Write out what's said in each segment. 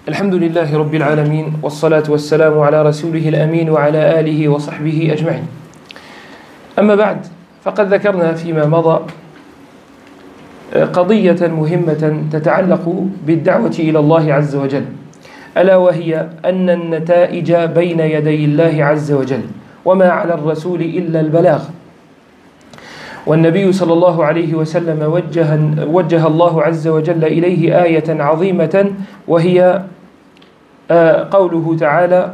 الحمد لله رب العالمين والصلاة والسلام على رسوله الأمين وعلى آله وصحبه أجمعين. أما بعد فقد ذكرنا فيما مضى قضية مهمة تتعلق بالدعوة إلى الله عز وجل، ألا وهي أن النتائج بين يدي الله عز وجل، وما على الرسول إلا البلاغ. والنبي صلى الله عليه وسلم وجه الله عز وجل إليه آية عظيمة، وهي قوله تعالى: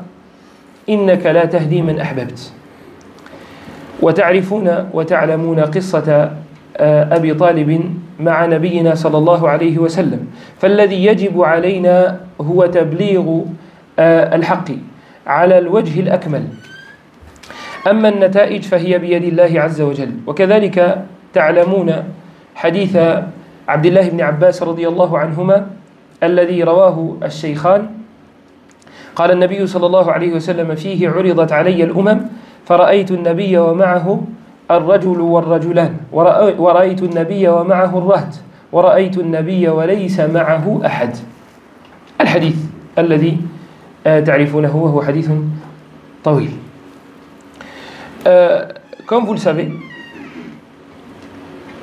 إنك لا تهدي من أحببت. وتعرفون وتعلمون قصة أبي طالب مع نبينا صلى الله عليه وسلم، فالذي يجب علينا هو تبليغ الحق على الوجه الأكمل. أما النتائج فهي بيد الله عز وجل. وكذلك تعلمون حديث عبد الله بن عباس رضي الله عنهما الذي رواه الشيخان، قال النبي صلى الله عليه وسلم فيه: عرضت علي الأمم فرأيت النبي ومعه الرجل والرجلان، ورأيت النبي ومعه الرهط، ورأيت النبي وليس معه أحد. الحديث الذي تعرفونه وهو حديث طويل. Comme vous le savez,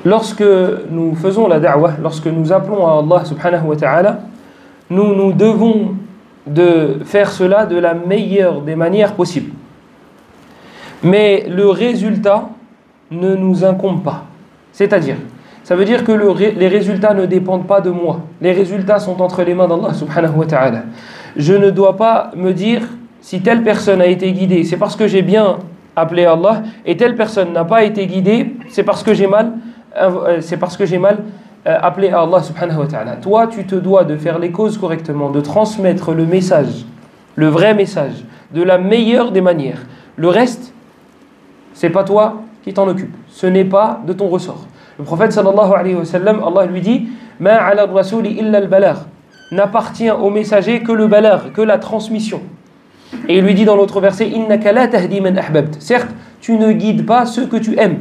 lorsque nous faisons la da'wah, lorsque nous appelons à Allah subhanahu wa ta'ala, nous devons de faire cela de la meilleure des manières possibles. Mais le résultat ne nous incombe pas. C'est-à-dire, ça veut dire que les résultats ne dépendent pas de moi. Les résultats sont entre les mains d'Allah subhanahu wa ta'ala. Je ne dois pas me dire, si telle personne a été guidée, c'est parce que j'ai bien appelé Allah, et telle personne n'a pas été guidée, c'est parce que j'ai mal appelé à Allah subhanahu wa ta'ala. Toi, tu te dois de faire les causes correctement, de transmettre le message, le vrai message, de la meilleure des manières. Le reste, c'est pas toi qui t'en occupe. Ce n'est pas de ton ressort. Le prophète sallallahu alayhi wa sallam, Allah lui dit: Ma ala al-rasuli illa al-balagh. N'appartient au messager que le balagh, que la transmission. Et il lui dit dans l'autre verset: Innaka la tahdi man ahbabt. Certes, tu ne guides pas ceux que tu aimes.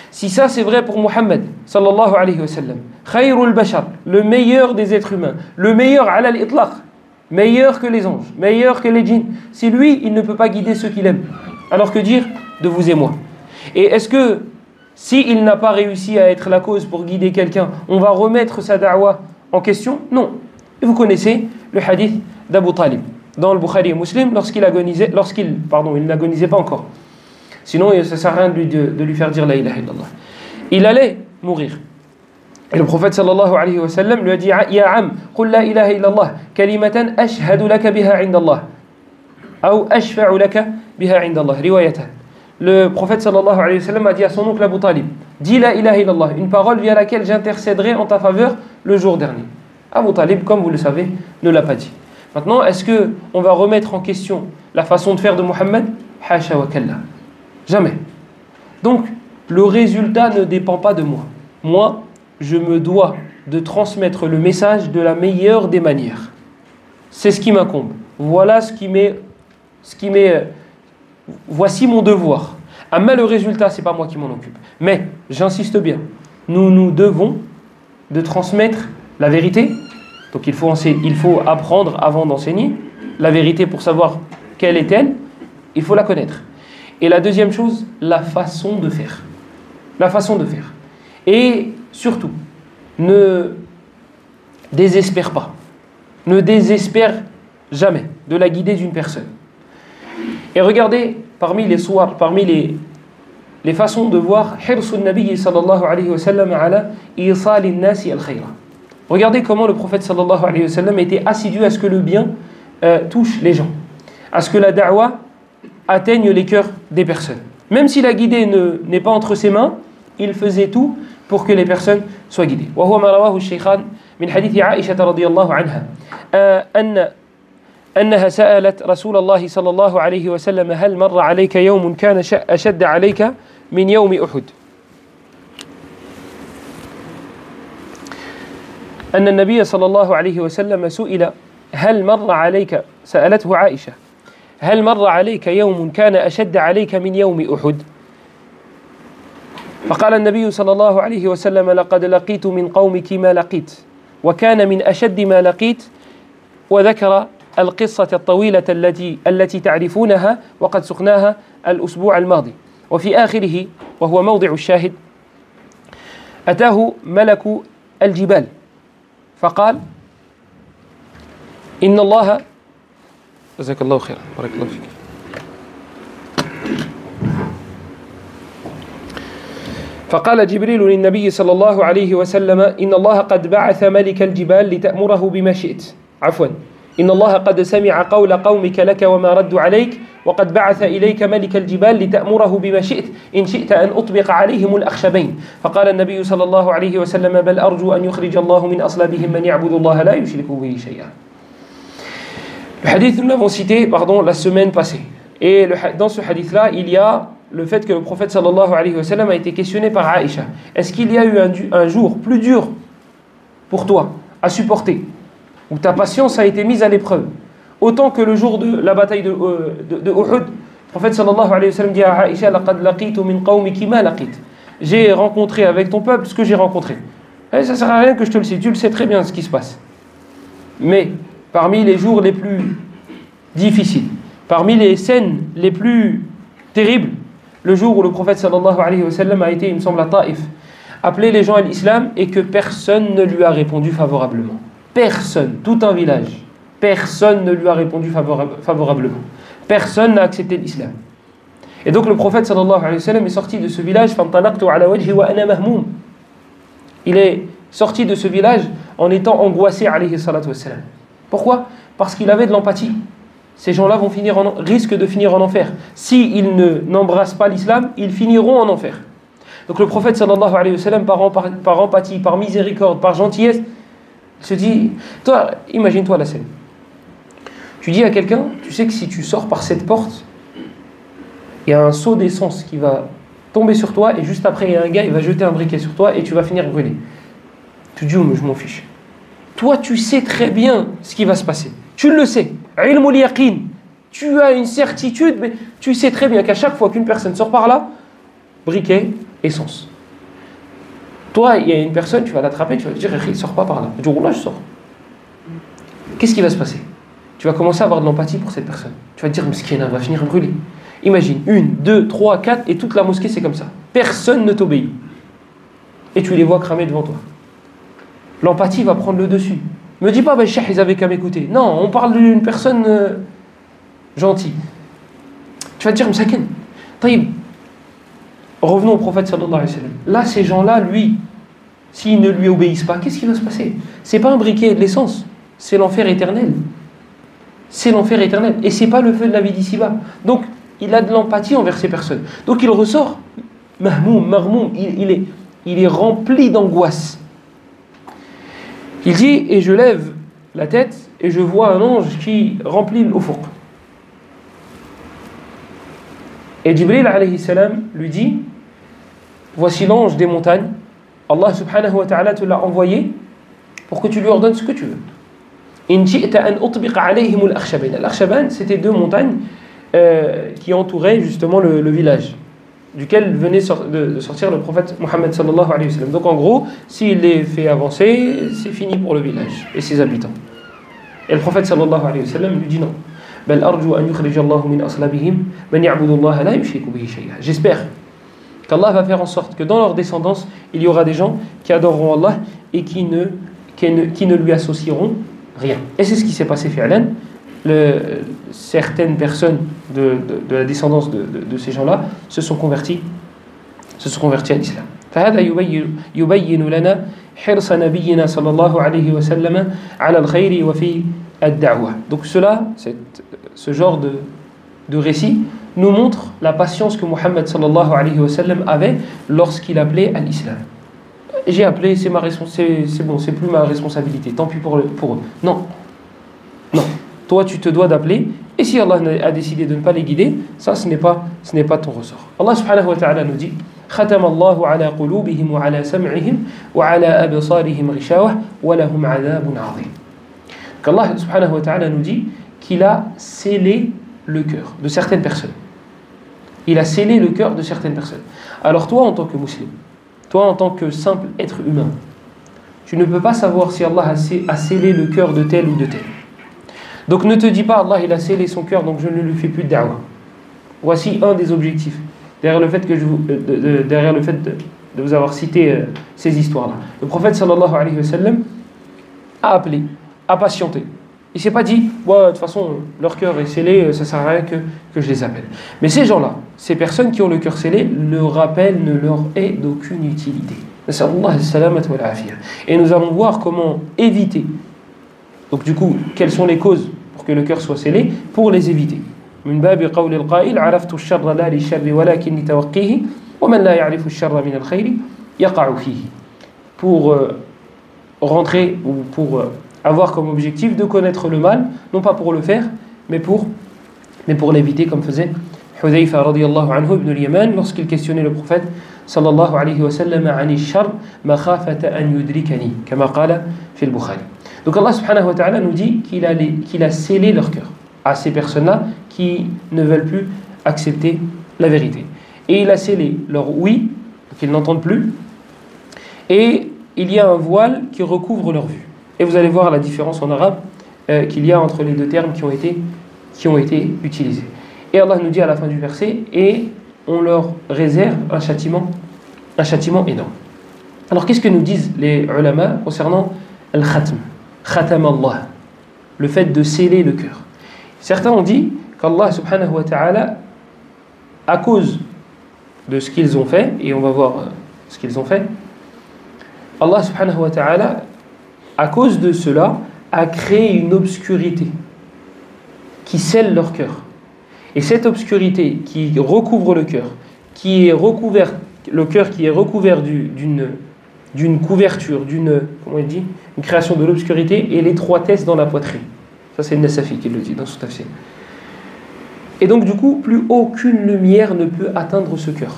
Si ça c'est vrai pour Muhammad sallallahu alayhi wa sallam, khayrul bashar, le meilleur des êtres humains, le meilleur ala al-itlaq, meilleur que les anges, meilleur que les djinns, si lui il ne peut pas guider ceux qu'il aime, alors que dire de vous et moi? Et est-ce que s'il n'a pas réussi à être la cause pour guider quelqu'un, on va remettre sa da'wah en question? Non. Et vous connaissez le hadith d'Abu Talib dans le Bukhari et Muslim, il n'agonisait pas encore. Sinon, ça ne sert à rien de lui faire dire la ilaha illallah. Il allait mourir. Et le prophète sallallahu alayhi wa sallam lui a dit: Ya am, qul la ilaha illallah, kalimatan ashhadu laka biha indallah, ou ashfa'u laka biha indallah, riwayatan. Le prophète sallallahu alayhi wa sallam a dit à son oncle Abu Talib: dis la ilaha illallah, une parole via laquelle j'intercéderai en ta faveur le jour dernier. Abu Talib, comme vous le savez, ne l'a pas dit. Maintenant, est-ce qu'on va remettre en question la façon de faire de Muhammad? Hasha wa kalla. Jamais. Donc, le résultat ne dépend pas de moi. Moi, je me dois de transmettre le message de la meilleure des manières. C'est ce qui m'incombe. Voilà voici mon devoir. Mais le résultat, c'est pas moi qui m'en occupe. Mais, j'insiste bien, nous devons de transmettre la vérité. Donc il faut apprendre avant d'enseigner la vérité pour savoir quelle est-elle. Il faut la connaître. Et la deuxième chose, la façon de faire. La façon de faire. Et surtout, ne désespère pas. Ne désespère jamais de la guider d'une personne. Et regardez, parmi les façons de voir, hirsun nabi sallallahu alayhi wa sallam ala isali nasi al-khayra. Regardez comment le prophète sallallahu alayhi wa sallam était assidu à ce que le bien touche les gens, à ce que la da'wah atteigne les cœurs des personnes. Même si la guidée n'est pas entre ses mains, il faisait tout pour que les personnes soient guidées. وهو ما رواه الشيخان من حديث عائشة رضي الله عنها أنها سألت رسول الله صلى الله عليه وسلم: هل مر عليك يوم كان أشد عليك من يوم أحد؟ أن النبي صلى الله عليه وسلم سئل: هل مر عليك، سألته عائشة: هل مر عليك يوم كان أشد عليك من يوم أحد؟ فقال النبي صلى الله عليه وسلم: لقد لقيت من قومك ما لقيت، وكان من أشد ما لقيت وذكر القصة الطويلة التي تعرفونها وقد سقناها الأسبوع الماضي. وفي آخره وهو موضع الشاهد أتاه ملك الجبال فقال إن الله جزاك الله خيرا بارك الله فيك. فقال جبريل للنبي صلى الله عليه وسلم إن الله قد بعث ملك الجبال لتأمره بما شئت إن الله قد سمع قول قومك لك وما ردوا عليك وقد بعث إليك ملك الجبال لتأمره بما شئت إن شئت أن أطبق عليهم الأخشبين. فقال النبي صلى الله عليه وسلم بل أرجو أن يخرج الله من أصلابهم من يعبد الله لا يشرك به شيئا. Le hadith, nous l'avons cité la semaine passée. Et dans ce hadith-là, il y a le fait que le prophète sallallahu alayhi wa sallam a été questionné par Aïcha. Est-ce qu'il y a eu un jour plus dur pour toi à supporter, où ta patience a été mise à l'épreuve, autant que le jour de la bataille de Uhud? Le prophète sallallahu alayhi wa sallam dit à Aïcha laqad laqitu min qawmiki ma laqit. J'ai rencontré avec ton peuple ce que j'ai rencontré. Et ça ne sert à rien que je te le cite, tu le sais très bien ce qui se passe. Mais parmi les jours les plus difficiles, parmi les scènes les plus terribles, le jour où le prophète sallallahu alayhi wa sallam a été, il me semble, à Taïf, appeler les gens à l'islam et que personne ne lui a répondu favorablement. Personne, tout un village, personne ne lui a répondu favorablement. Personne n'a accepté l'islam. Et donc le prophète sallallahu alayhi wa sallam est sorti de ce village, il est sorti de ce village en étant angoissé alayhi salatu wassalam. Pourquoi? Parce qu'il avait de l'empathie. Ces gens-là risquent de finir en enfer. S'ils n'embrassent pas l'islam, ils finiront en enfer. Donc le prophète sallallahu alayhi wa sallam, par empathie, par miséricorde, par gentillesse, se dit, toi, imagine-toi la scène. Tu dis à quelqu'un, tu sais que si tu sors par cette porte, il y a un seau d'essence qui va tomber sur toi et juste après, il y a un gars, il va jeter un briquet sur toi et tu vas finir brûlé. Tu dis, oh, mais je m'en fiche. Toi, tu sais très bien ce qui va se passer. Tu le sais. Ilmul yaqin. Tu as une certitude, mais tu sais très bien qu'à chaque fois qu'une personne sort par là, briquet, essence. Toi, il y a une personne, tu vas l'attraper, tu vas lui dire, il ne sort pas par là. Du coup, là, je sors. Qu'est-ce qui va se passer? Tu vas commencer à avoir de l'empathie pour cette personne. Tu vas te dire, Meskina, elle va finir brûlée. Imagine, 1, 2, 3, 4, et toute la mosquée, c'est comme ça. Personne ne t'obéit. Et tu les vois cramer devant toi. L'empathie va prendre le dessus. Me dis pas, ben, Cheikh, ils avaient qu'à m'écouter. Non, on parle d'une personne gentille. Tu vas te dire, Msakin, taïb. Revenons au prophète sallallahu alayhi wa sallam. Là, ces gens-là, lui, s'ils ne lui obéissent pas, qu'est-ce qui va se passer? C'est pas un briquet de l'essence, c'est l'enfer éternel. C'est l'enfer éternel. Et c'est pas le feu de la vie d'ici-bas. Donc, il a de l'empathie envers ces personnes. Donc, il ressort, marmoum, il est rempli d'angoisse. Il dit, et je lève la tête et je vois un ange qui remplit l'ufuq. Et Jibril alayhi salam lui dit, voici l'ange des montagnes, Allah subhanahu wa ta'ala te l'a envoyé pour que tu lui ordonnes ce que tu veux. In ji'ta an utbiqa alayhim al-akhshabayn. Al-akhshabayn, c'était 2 montagnes qui entouraient justement le village duquel venait de sortir le prophète Mohammed sallallahu alayhi wa sallam. Donc en gros, s'il les fait avancer, c'est fini pour le village et ses habitants. Et le prophète sallallahu alayhi wa sallam lui dit non. Bal arju an yukhrij Allah min aslabihim man ya'budu Allah la yushriku bihi shay'a. J'espère qu'Allah va faire en sorte que dans leur descendance, il y aura des gens qui adoreront Allah et qui ne lui associeront rien. Et c'est ce qui s'est passé fi'lan. Certaines personnes de la descendance de ces gens-là se sont convertis à l'islam. فهذا يبين لنا حرص نبينا صلى الله عليه وسلم على الخير وفي الدعوة. Donc ce genre de récit nous montre la patience que Mohammed sallallahu alayhi wa sallam avait lorsqu'il appelait à l'islam. J'ai appelé, c'est bon, c'est plus ma responsabilité, tant pis pour eux. Non. Toi, tu te dois d'appeler, et si Allah a décidé de ne pas les guider, ça, ce n'est pas ton ressort. Allah subhanahu wa ta'ala nous dit ختم الله على قلوبهم وعلى سمعهم وعلى أبصارهم غشاوة ولهم عذاب عظيم. qu'Allah subhanahu wa ta'ala nous dit qu'il a scellé le cœur de certaines personnes. Il a scellé le cœur de certaines personnes. Alors toi, en tant que musulman, toi, en tant que simple être humain, tu ne peux pas savoir si Allah a scellé le cœur de tel ou de tel. Donc ne te dis pas Allah il a scellé son cœur donc je ne lui fais plus de da'wah. Voici un des objectifs derrière le fait de vous avoir cité ces histoires-là. Le prophète sallallahu alayhi wa sallam a appelé, a patienté. Il ne s'est pas dit, ouais, de toute façon, leur cœur est scellé, ça ne sert à rien que je les appelle. Mais ces gens-là, ces personnes qui ont le cœur scellé, le rappel ne leur est d'aucune utilité. Et nous allons voir comment éviter. Donc du coup, quelles sont les causes pour que le cœur soit scellé, pour les éviter. من باب قول القائل عرفت الشر لا للشر ولكن لتوقيه ومن لا يعرف الشر من الخير يقع فيه. Pour rentrer ou pour avoir comme objectif de connaître le mal, non pas pour le faire, mais pour l'éviter, comme faisait Hudhayfa radiyallahu anhu ibn al-Yaman lorsqu'il questionnait le prophète sallallahu alayhi wa sallam عن الشر مخافة أن يدركني كما قال في البخاري. Donc Allah subhanahu wa ta'ala nous dit qu'il a scellé leur cœur à ces personnes-là qui ne veulent plus accepter la vérité. Et il a scellé leur oui, qu'ils n'entendent plus, et il y a un voile qui recouvre leur vue. Et vous allez voir la différence en arabe qu'il y a entre les deux termes qui ont été utilisés. Et Allah nous dit à la fin du verset, et on leur réserve un châtiment énorme. Alors qu'est-ce que nous disent les ulama concernant al-khatm, khatam Allah, le fait de sceller le cœur? Certains ont dit qu'Allah subhanahu wa ta'ala, à cause de ce qu'ils ont fait, et on va voir ce qu'ils ont fait, Allah subhanahu wa ta'ala, à cause de cela, a créé une obscurité qui scelle leur cœur. Et cette obscurité qui recouvre le cœur, le cœur qui est recouvert d'une couverture, comment il dit, une création de l'obscurité et l'étroitesse dans la poitrine. Ça c'est Nasafi qui le dit dans son tafsir. Et donc du coup, plus aucune lumière ne peut atteindre ce cœur.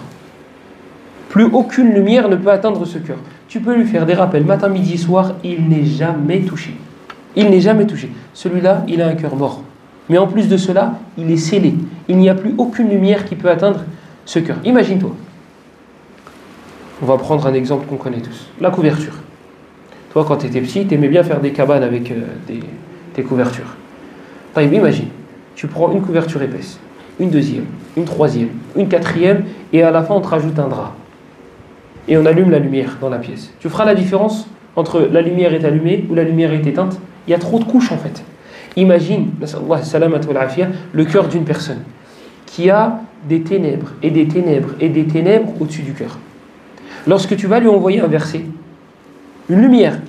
Plus aucune lumière ne peut atteindre ce cœur. Tu peux lui faire des rappels matin, midi, soir, il n'est jamais touché. Il n'est jamais touché. Celui-là, il a un cœur mort. Mais en plus de cela, il est scellé. Il n'y a plus aucune lumière qui peut atteindre ce cœur. Imagine-toi. On va prendre un exemple qu'on connaît tous. La couverture. Toi, quand tu étais petit, tu aimais bien faire des cabanes avec des couvertures. Imagine, tu prends une couverture épaisse, une deuxième, une troisième, une quatrième, et à la fin, on te rajoute un drap. Et on allume la lumière dans la pièce. Tu feras la différence entre la lumière est allumée ou la lumière est éteinte. Il y a trop de couches en fait. Imagine, le cœur d'une personne qui a des ténèbres et des ténèbres et des ténèbres au-dessus du cœur. Lorsque tu vas lui envoyer un verset, une lumière,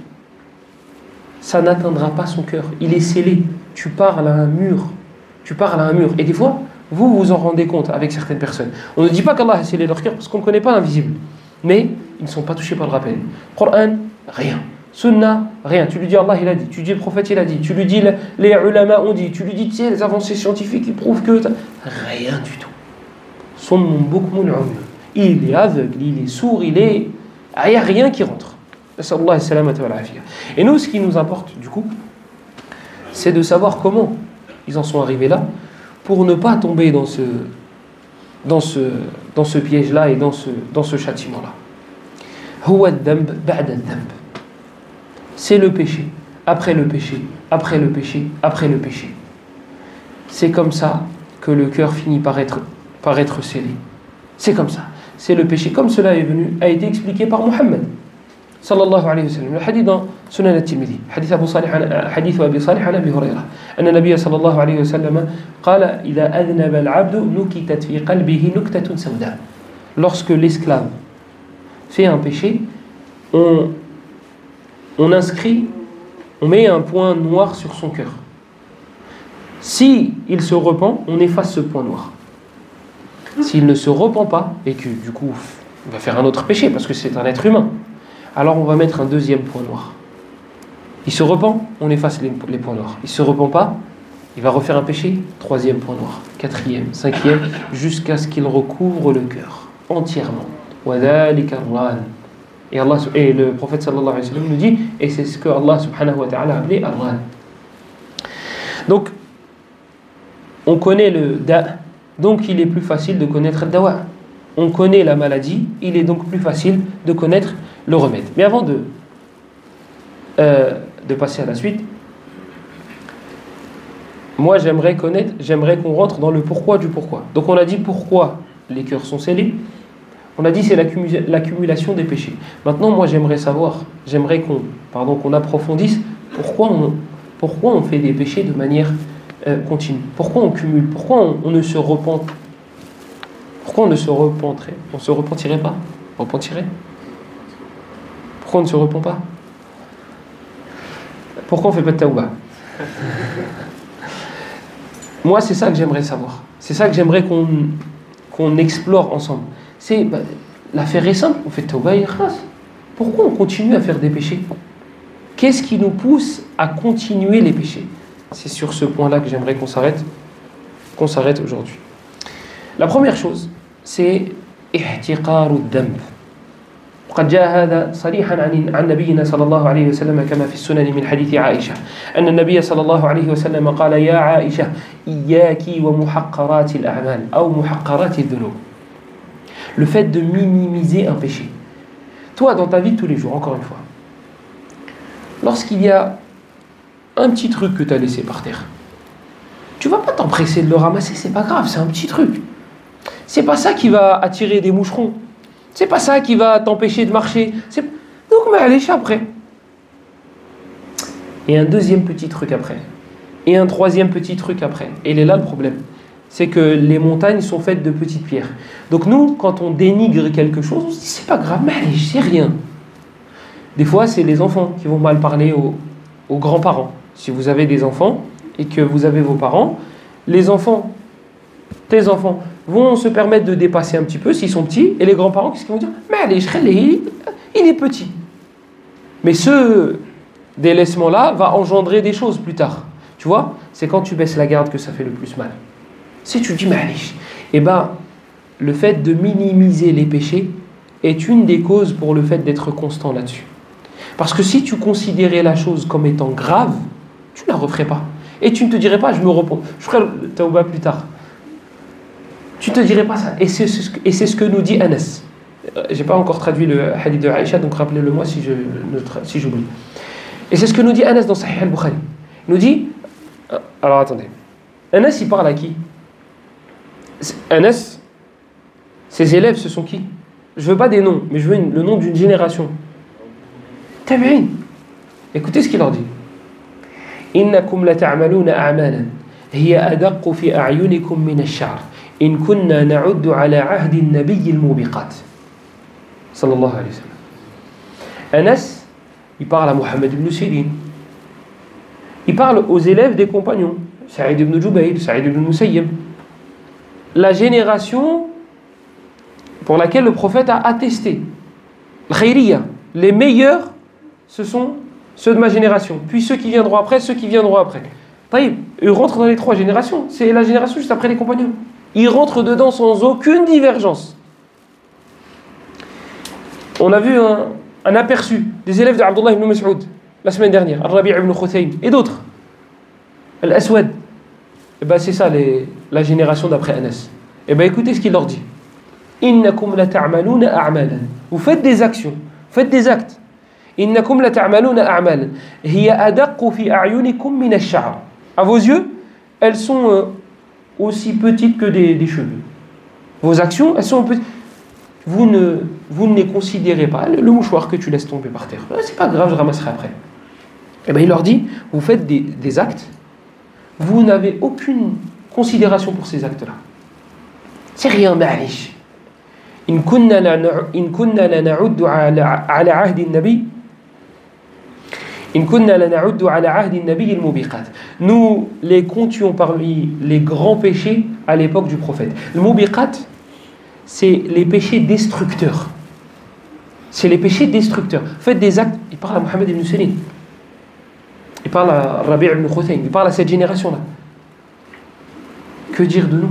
ça n'atteindra pas son cœur. Il est scellé. Tu parles à un mur. Et des fois, vous vous en rendez compte avec certaines personnes. On ne dit pas qu'Allah a scellé leur cœur parce qu'on ne connaît pas l'invisible. Mais ils ne sont pas touchés par le rappel. Coran, rien. Sunna, rien. Tu lui dis Allah, il a dit. Tu lui dis le prophète, il a dit. Tu lui dis les ulama ont dit. Tu lui dis, tu sais, les avancées scientifiques qui prouvent que... Rien du tout. Il est aveugle, il est sourd, il n'y a rien qui rentre. Et nous, ce qui nous importe, du coup, c'est de savoir comment ils en sont arrivés là, pour ne pas tomber dans ce piège-là et dans ce châtiment-là. C'est le péché, après le péché, après le péché, après le péché. C'est comme ça que le cœur finit par être scellé. C'est comme ça. C'est le péché. Comme cela a été expliqué par Mohammed sallallahu alayhi wa sallam. Le hadith dans Sunan al-Tirmidhi. Hadith Abi Salih an Abi Hurayra. أن النبي صلى الله عليه وسلم قال إذا أذنب العبد نكتت في قلبه نكتة سوداء. Lorsque l'esclave fait un péché, on met un point noir sur son cœur. Si il se repent, on efface ce point noir. S'il ne se repent pas, et que du coup il va faire un autre péché, parce que c'est un être humain, alors on va mettre un deuxième point noir. Il se repent, on efface les points noirs. Il ne se repent pas, il va refaire un péché, troisième point noir, quatrième, cinquième, jusqu'à ce qu'il recouvre le cœur entièrement. Et le prophète sallallahu alayhi wa sallam nous dit, et c'est ce que Allah subhanahu wa ta'ala a appelé Ar-Ran. Donc, on connaît le da', donc il est plus facile de connaître le dawa. On connaît la maladie, il est donc plus facile de connaître le remède. Mais avant de passer à la suite, moi j'aimerais connaître, j'aimerais qu'on rentre dans le pourquoi du pourquoi. Donc on a dit pourquoi les cœurs sont scellés. On a dit c'est l'accumulation des péchés. Maintenant moi j'aimerais savoir, j'aimerais qu'on approfondisse pourquoi on fait des péchés de manière continue. Pourquoi on cumule, pourquoi on ne se repent. Pourquoi on ne se repentirait? On se repentirait pas? Repentirait? Pourquoi on ne se repent pas? Pourquoi on ne fait pas de taouba? Moi, c'est ça que j'aimerais savoir. C'est ça que j'aimerais qu'on explore ensemble. L'affaire est simple, on fait taouba et ikhlas. Pourquoi on continue à faire des péchés? Qu'est-ce qui nous pousse à continuer les péchés? C'est sur ce point-là que j'aimerais qu'on s'arrête aujourd'hui. La première chose, c'est ihtiqaru ad-damb. وقد جاء هذا صريحا عن نبينا صلى الله عليه وسلم كما في السنن من حديث عائشة أن النبي صلى الله عليه وسلم قال يا عائشة إياك ومحقرات الأعمال أو محقرات الذنوب. Le fait de minimiser un péché. Toi, dans ta vie de tous les jours, encore une fois, lorsqu'il y a un petit truc que tu as laissé par terre, tu vas pas t'empresser de le ramasser, c'est pas grave, c'est un petit truc. C'est pas ça qui va attirer des moucherons. C'est pas ça qui va t'empêcher de marcher. Donc, mais allez, après. Et un deuxième petit truc après. Et un troisième petit truc après. Et il est là le problème. C'est que les montagnes sont faites de petites pierres. Donc nous, quand on dénigre quelque chose, on se dit c'est pas grave, mais allez, c'est rien. Des fois, c'est les enfants qui vont mal parler aux grands-parents. Si vous avez des enfants et que vous avez vos parents, les enfants, tes enfants, vont se permettre de dépasser un petit peu s'ils sont petits, et les grands-parents, qu'est-ce qu'ils vont dire? Mais allez, il est petit. Mais ce délaissement-là va engendrer des choses plus tard. Tu vois, c'est quand tu baisses la garde que ça fait le plus mal. Si tu dis, mais allez, eh ben, le fait de minimiser les péchés est une des causes pour le fait d'être constant là-dessus. Parce que si tu considérais la chose comme étant grave, tu ne la referais pas. Et tu ne te dirais pas, je me repens, je ferai le tawba plus tard. Tu ne te dirais pas ça. Et c'est ce que nous dit Anas. Je n'ai pas encore traduit le hadith de Aïcha, donc rappelez-le moi si j'oublie. Et c'est ce que nous dit Anas dans Sahih al-Bukhari. Il nous dit, alors attendez, Anas il parle à qui? Anas, ses élèves ce sont qui? Je ne veux pas des noms, mais je veux le nom d'une génération. Tabi'in. Écoutez ce qu'il leur dit. Innakum la ta'maluna a'malan hiya adaqqu fi a'yunikum min ash-sha'r in kunna na'uddu ala 'ahdi an-nabiy al-mubiqat. Sallallahu alayhi wa sallam. Anas, il parle à Mohammed ibn Sirin. Il parle aux élèves des compagnons, Sa'id ibn Jubayr, Sa'id ibn Musayyib. La génération pour laquelle le prophète a attesté. Khayriya, les meilleurs, ce sont ceux de ma génération. Puis ceux qui viendront après, ceux qui viendront après. Taïb, eux rentrent dans les trois générations. C'est la génération juste après les compagnons. Ils rentrent dedans sans aucune divergence. On a vu un aperçu des élèves d'Abdullah ibn Mas'ud la semaine dernière, Al-Rabi' ibn Khuthaym et d'autres. Al-Aswad. Et ben c'est ça la génération d'après Anas. Et ben écoutez ce qu'il leur dit. Innakum la ta'maluna a'malan. Vous faites des actions, vous faites des actes. Innakum la ta'maluna a'malan hiya adaqqu fi a'yunikum min ash-sha'r. À vos yeux, elles sont aussi petites que des cheveux. Vos actions, elles sont petites. Vous ne les considérez pas. Le mouchoir que tu laisses tomber par terre, c'est pas grave, je ramasserai après. Et ben il leur dit, vous faites des actes, vous n'avez aucune considération pour ces actes-là. C'est rien, ma'alish. In kunna la na'uddu ala ahdi an-nabi. In kunna la na'uddu ala ahdi an-nabi al-mubiqat. Nous les comptions parmi les grands péchés à l'époque du prophète. Le mubiqat, c'est les péchés destructeurs. C'est les péchés destructeurs. Faites des actes. Il parle à Mohammed ibn Sirin. Il parle à Rabi' ibn Khuthaym. Il parle à cette génération-là. Que dire de nous?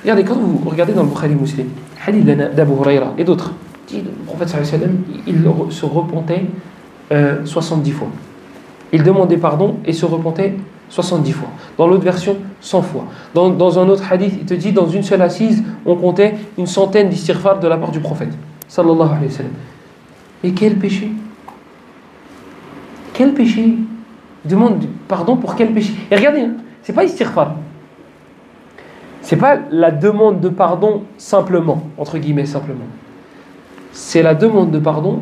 Regardez, quand vous regardez dans le Bukhari Muslim, hadith d'Abu Huraira et d'autres, le prophète sallallahu alayhi wa sallam, il se repentait 70 fois. Il demandait pardon et se repentait 70 fois. Dans l'autre version, 100 fois. Dans un autre hadith, il te dit, dans une seule assise, on comptait une centaine d'istighfar de la part du prophète. Sallallahu alayhi wa sallam. Mais quel péché? Quel péché? Il demande pardon pour quel péché? Et regardez, c'est pas istighfar. C'est pas la demande de pardon simplement, entre guillemets simplement. C'est la demande de pardon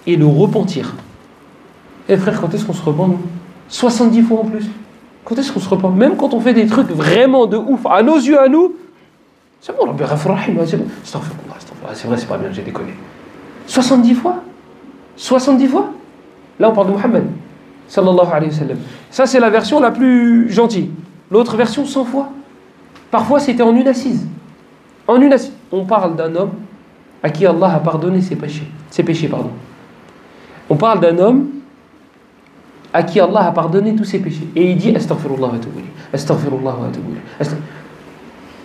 et le repentir. Et frère, quand est-ce qu'on se repent, nous 70 fois en plus. Quand est-ce qu'on se repent? Même quand on fait des trucs vraiment de ouf, à nos yeux, à nous, c'est bon, c'est bon. C'est vrai, c'est pas bien, j'ai déconné. 70 fois 70 fois. Là, on parle de Mohammed, sallallahu alayhi wa sallam. Ça, c'est la version la plus gentille. L'autre version, 100 fois. Parfois, c'était en une assise. En une assise. On parle d'un homme à qui Allah a pardonné ses péchés. On parle d'un homme à qui Allah a pardonné tous ses péchés. Et il dit Astaghfirullah wa atubu ilayh. Astaghfirullah wa atubu ilayh.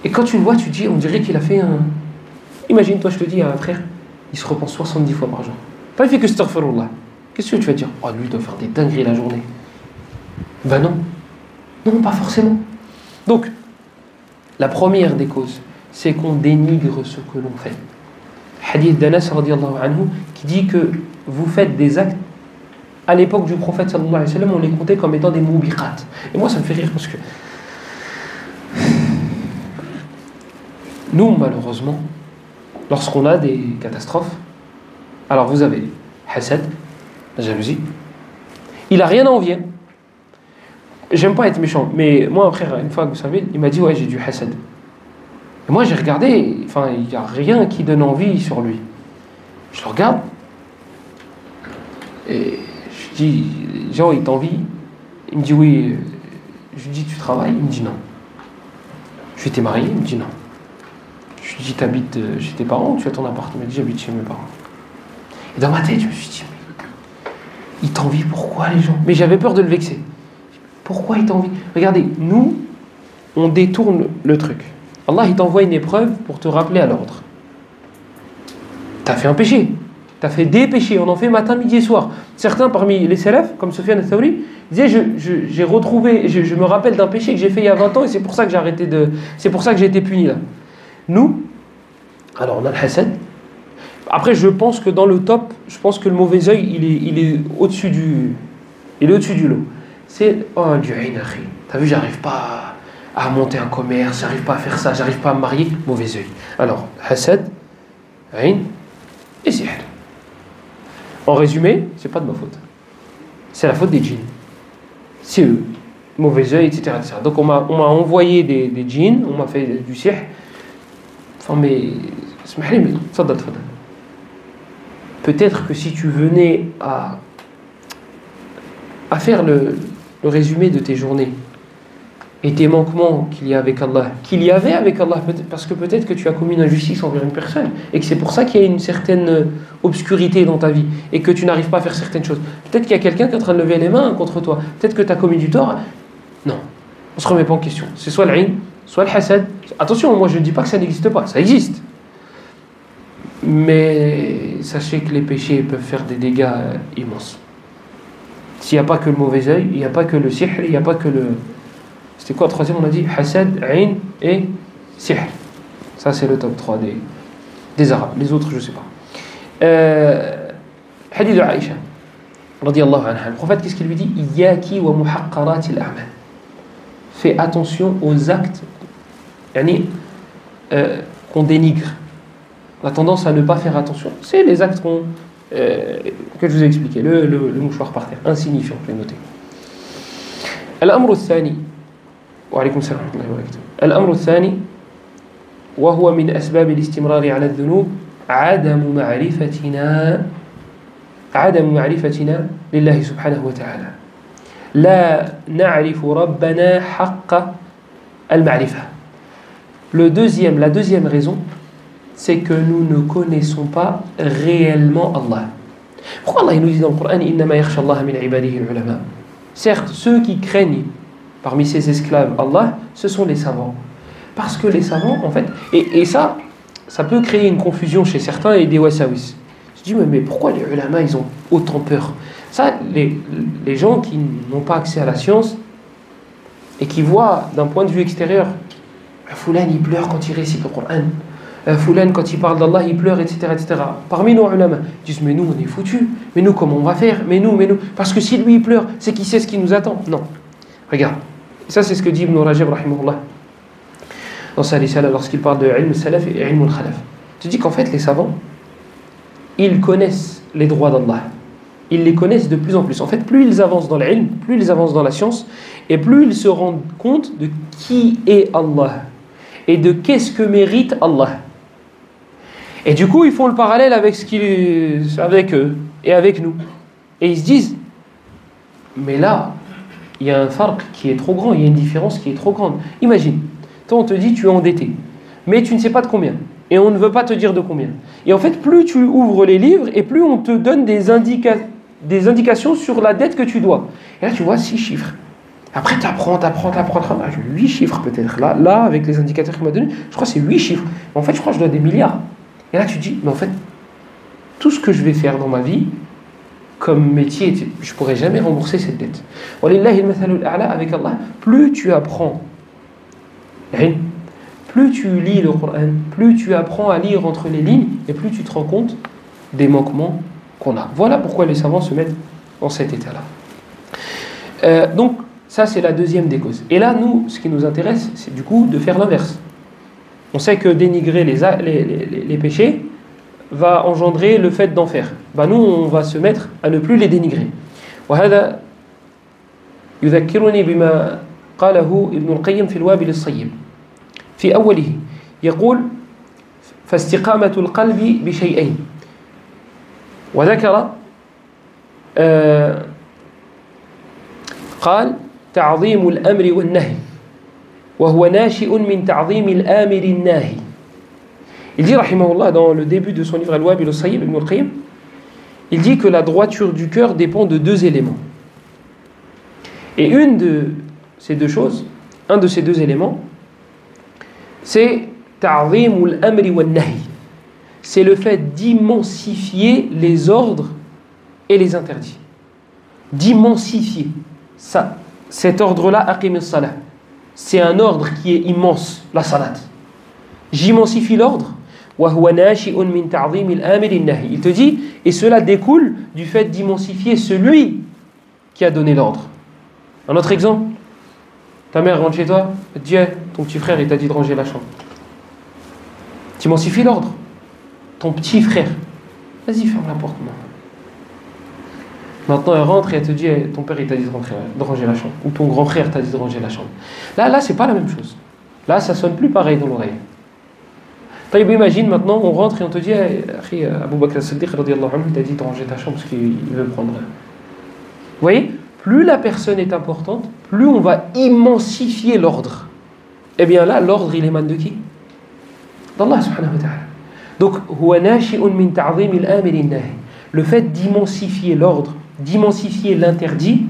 Et quand tu le vois, tu te dis, on dirait qu'il a fait un... Imagine, toi, je te dis à un frère, il se repent 70 fois par jour. Pas il fait que Astaghfirullah. Qu'est-ce que tu vas dire? Oh, lui, il doit faire des dingueries la journée. Ben non. Non, pas forcément. Donc, la première des causes, c'est qu'on dénigre ce que l'on fait. Hadith d'Anas radiyallahu anhu qui dit que vous faites des actes. À l'époque du prophète sallallahu alayhi wa sallam, on les comptait comme étant des moubiqat. Et moi, ça me fait rire parce que nous, malheureusement, lorsqu'on a des catastrophes, alors vous avez hasad, la jalousie. Il a rien à envier. J'aime pas être méchant, mais moi, un frère, une fois, vous savez, il m'a dit ouais, j'ai du hasad. Et moi, j'ai regardé, enfin, il n'y a rien qui donne envie sur lui. Je le regarde et je dis, genre, il t'envie? Il me dit oui. Je lui dis, tu travailles? Il me dit non. Je lui dis, t'es marié? Il me dit non. Je lui dis, t'habites chez tes parents ou tu as ton appart? Il m'a dit, j'habite chez mes parents. Et dans ma tête, je me suis dit, mais il t'envie pourquoi les gens? Mais j'avais peur de le vexer. Pourquoi il t'envie? Regardez, nous, on détourne le truc. Allah, il t'envoie une épreuve pour te rappeler à l'ordre. T'as fait un péché. T'as fait des péchés. On en fait matin, midi et soir. Certains parmi les salafs, comme Sufyan al-Thawri, disaient, j'ai retrouvé, je me rappelle d'un péché que j'ai fait il y a 20 ans et c'est pour ça que j'ai arrêté de... C'est pour ça que j'ai été puni là. Nous, alors on a le hasad. Après, je pense que dans le top, je pense que le mauvais œil, il est au-dessus du... Il est au-dessus du lot. C'est, oh, du ayn akhi. T'as vu, j'arrive pas à monter un commerce, j'arrive pas à faire ça, j'arrive pas à me marier. Mauvais œil. Alors, hasad, ayn et sihr. En résumé, c'est pas de ma faute. C'est la faute des djinns. C'est eux. Mauvais œil, etc., etc. Donc on m'a envoyé des djinns, on m'a fait du sihr. Enfin, mais... Peut-être que si tu venais à faire le résumé de tes journées et tes manquements qu'il y avait avec Allah, parce que peut-être que tu as commis une injustice envers une personne et que c'est pour ça qu'il y a une certaine obscurité dans ta vie et que tu n'arrives pas à faire certaines choses. Peut-être qu'il y a quelqu'un qui est en train de lever les mains contre toi. Peut-être que tu as commis du tort. Non, on ne se remet pas en question. C'est soit l'ayn, soit le hasad. Attention, moi je ne dis pas que ça n'existe pas, ça existe. Mais sachez que les péchés peuvent faire des dégâts immenses. S'il n'y a pas que le mauvais œil, il n'y a pas que le sihr, il n'y a pas que le... C'était quoi le troisième? On a dit hasad, ayn et sihr. Ça c'est le top 3 des arabes. Les autres je ne sais pas. Hadith de Aïcha radiyallahu anha. Le prophète, qu'est-ce qu'il lui dit? Iyaki wa muhaqqarati al-a'mal. Fais attention aux actes qu'on dénigre. On a tendance à ne pas faire attention. C'est les actes que je vous ai expliqué. Le mouchoir par terre, insignifiant, je vais noter. Al-amru al-thani. Wa alaykum salam wa rahmatullahi wa barakatuh. Al-amru al-thani, wa huwa min asbab al-istimrar ala al-dhunub, عدم معرفتنا لله سبحانه وتعالى. لا نعرف ربنا حق المعرفة. La deuxième raison, c'est que nous ne connaissons pas réellement Allah. Pourquoi Allah nous dit dans le Coran إنما يخشى الله من عباده العلماء? Certes, ceux qui craignent parmi ses esclaves Allah, ce sont les savants. Parce que les savants, en fait, et ça peut créer une confusion chez certains et des wasawis. Je dis, mais pourquoi les ulama, ils ont autant peur? Ça, les gens qui n'ont pas accès à la science et qui voient d'un point de vue extérieur, Foulan, il pleure quand il récite le Coran. Foulan, quand il parle d'Allah, il pleure, etc., etc. Parmi nos ulama, ils disent, mais nous, on est foutus. Mais nous, comment on va faire? Mais nous. Parce que si lui, il pleure, c'est qu'il sait ce qui nous attend. Non. Regarde, Et ça, c'est ce que dit Ibn Rajab, rahimahullah, dans sa risala, lorsqu'il parle de ilm salaf et ilm al-khalaf. Tu dis qu'en fait, les savants, ils connaissent les droits d'Allah. Ils les connaissent de plus en plus. En fait, plus ils avancent dans l'ilm, plus ils avancent dans la science, et plus ils se rendent compte de qui est Allah et de qu'est-ce que mérite Allah. Et du coup, ils font le parallèle avec avec eux et avec nous. Et ils se disent, mais là, il y a un farq qui est trop grand, il y a une différence qui est trop grande. Imagine, toi on te dit tu es endetté, mais tu ne sais pas de combien. Et on ne veut pas te dire de combien. Et en fait, plus tu ouvres les livres, et plus on te donne des indications sur la dette que tu dois. Et là, tu vois 6 chiffres. Après, tu apprends. 8 chiffres peut-être. Là, avec les indicateurs qu'il m'a donnés, je crois que c'est 8 chiffres. En fait, je crois que je dois des milliards. Et là, tu te dis, mais en fait, tout ce que je vais faire dans ma vie, comme métier, je ne pourrai jamais rembourser cette dette. Walillahi al-mathalul a'la, avec Allah, plus tu apprends, plus tu lis le Coran, plus tu apprends à lire entre les lignes, et plus tu te rends compte des manquements qu'on a. Voilà pourquoi les savants se mettent dans cet état-là. Donc, ça c'est la deuxième des causes. Et là, nous, ce qui nous intéresse, c'est du coup de faire l'inverse. On sait que dénigrer les péchés va engendrer le fait d'en faire. Nous, on va se mettre à ne plus les dénigrer. وهذا يذكرني بما قاله ابن القيم في الوابل الصيب. في أوله يقول فاستقامة القلب بشيئين وذكر قال تعظيم الأمر والنهي وهو ناشئ من تعظيم الآمر الناهي. Il dit rahimahullah dans le début de son livre Al-Wabil al-Sayyib Ibn al-Qayyim, il dit que la droiture du cœur dépend de 2 éléments. Et une de ces 2 choses, un de ces 2 éléments, c'est ta'zimul amri wan nahi. C'est le fait d'immensifier les ordres et les interdits. D'immensifier. Ça, cet ordre-là, aqimis salah. C'est un ordre qui est immense, la salat. J'immensifie l'ordre. Il te dit, et cela découle du fait d'immensifier celui qui a donné l'ordre. Un autre exemple, ta mère rentre chez toi, elle te dit, ton petit frère il t'a dit de ranger la chambre. Tu immensifies l'ordre. Ton petit frère, vas-y ferme la porte. Maintenant elle rentre et elle te dit, ton père il t'a dit de ranger la chambre. Ou ton grand frère t'a dit de ranger la chambre. Là c'est pas la même chose. Là ça sonne plus pareil dans l'oreille. Imagine maintenant, on rentre et on te dit, Abu Bakr as-Siddiq radiyallahu anhu, il t'a dit de ranger ta chambre parce qu'il veut prendre. Vous voyez, plus la personne est importante, plus on va immensifier l'ordre. Eh bien là, l'ordre, il émane de qui? D'Allah subhanahu wa ta'ala. Donc, huwa nashi'un min ta'zim al-amir an-nahi. Le fait d'immensifier l'ordre, d'immensifier l'interdit,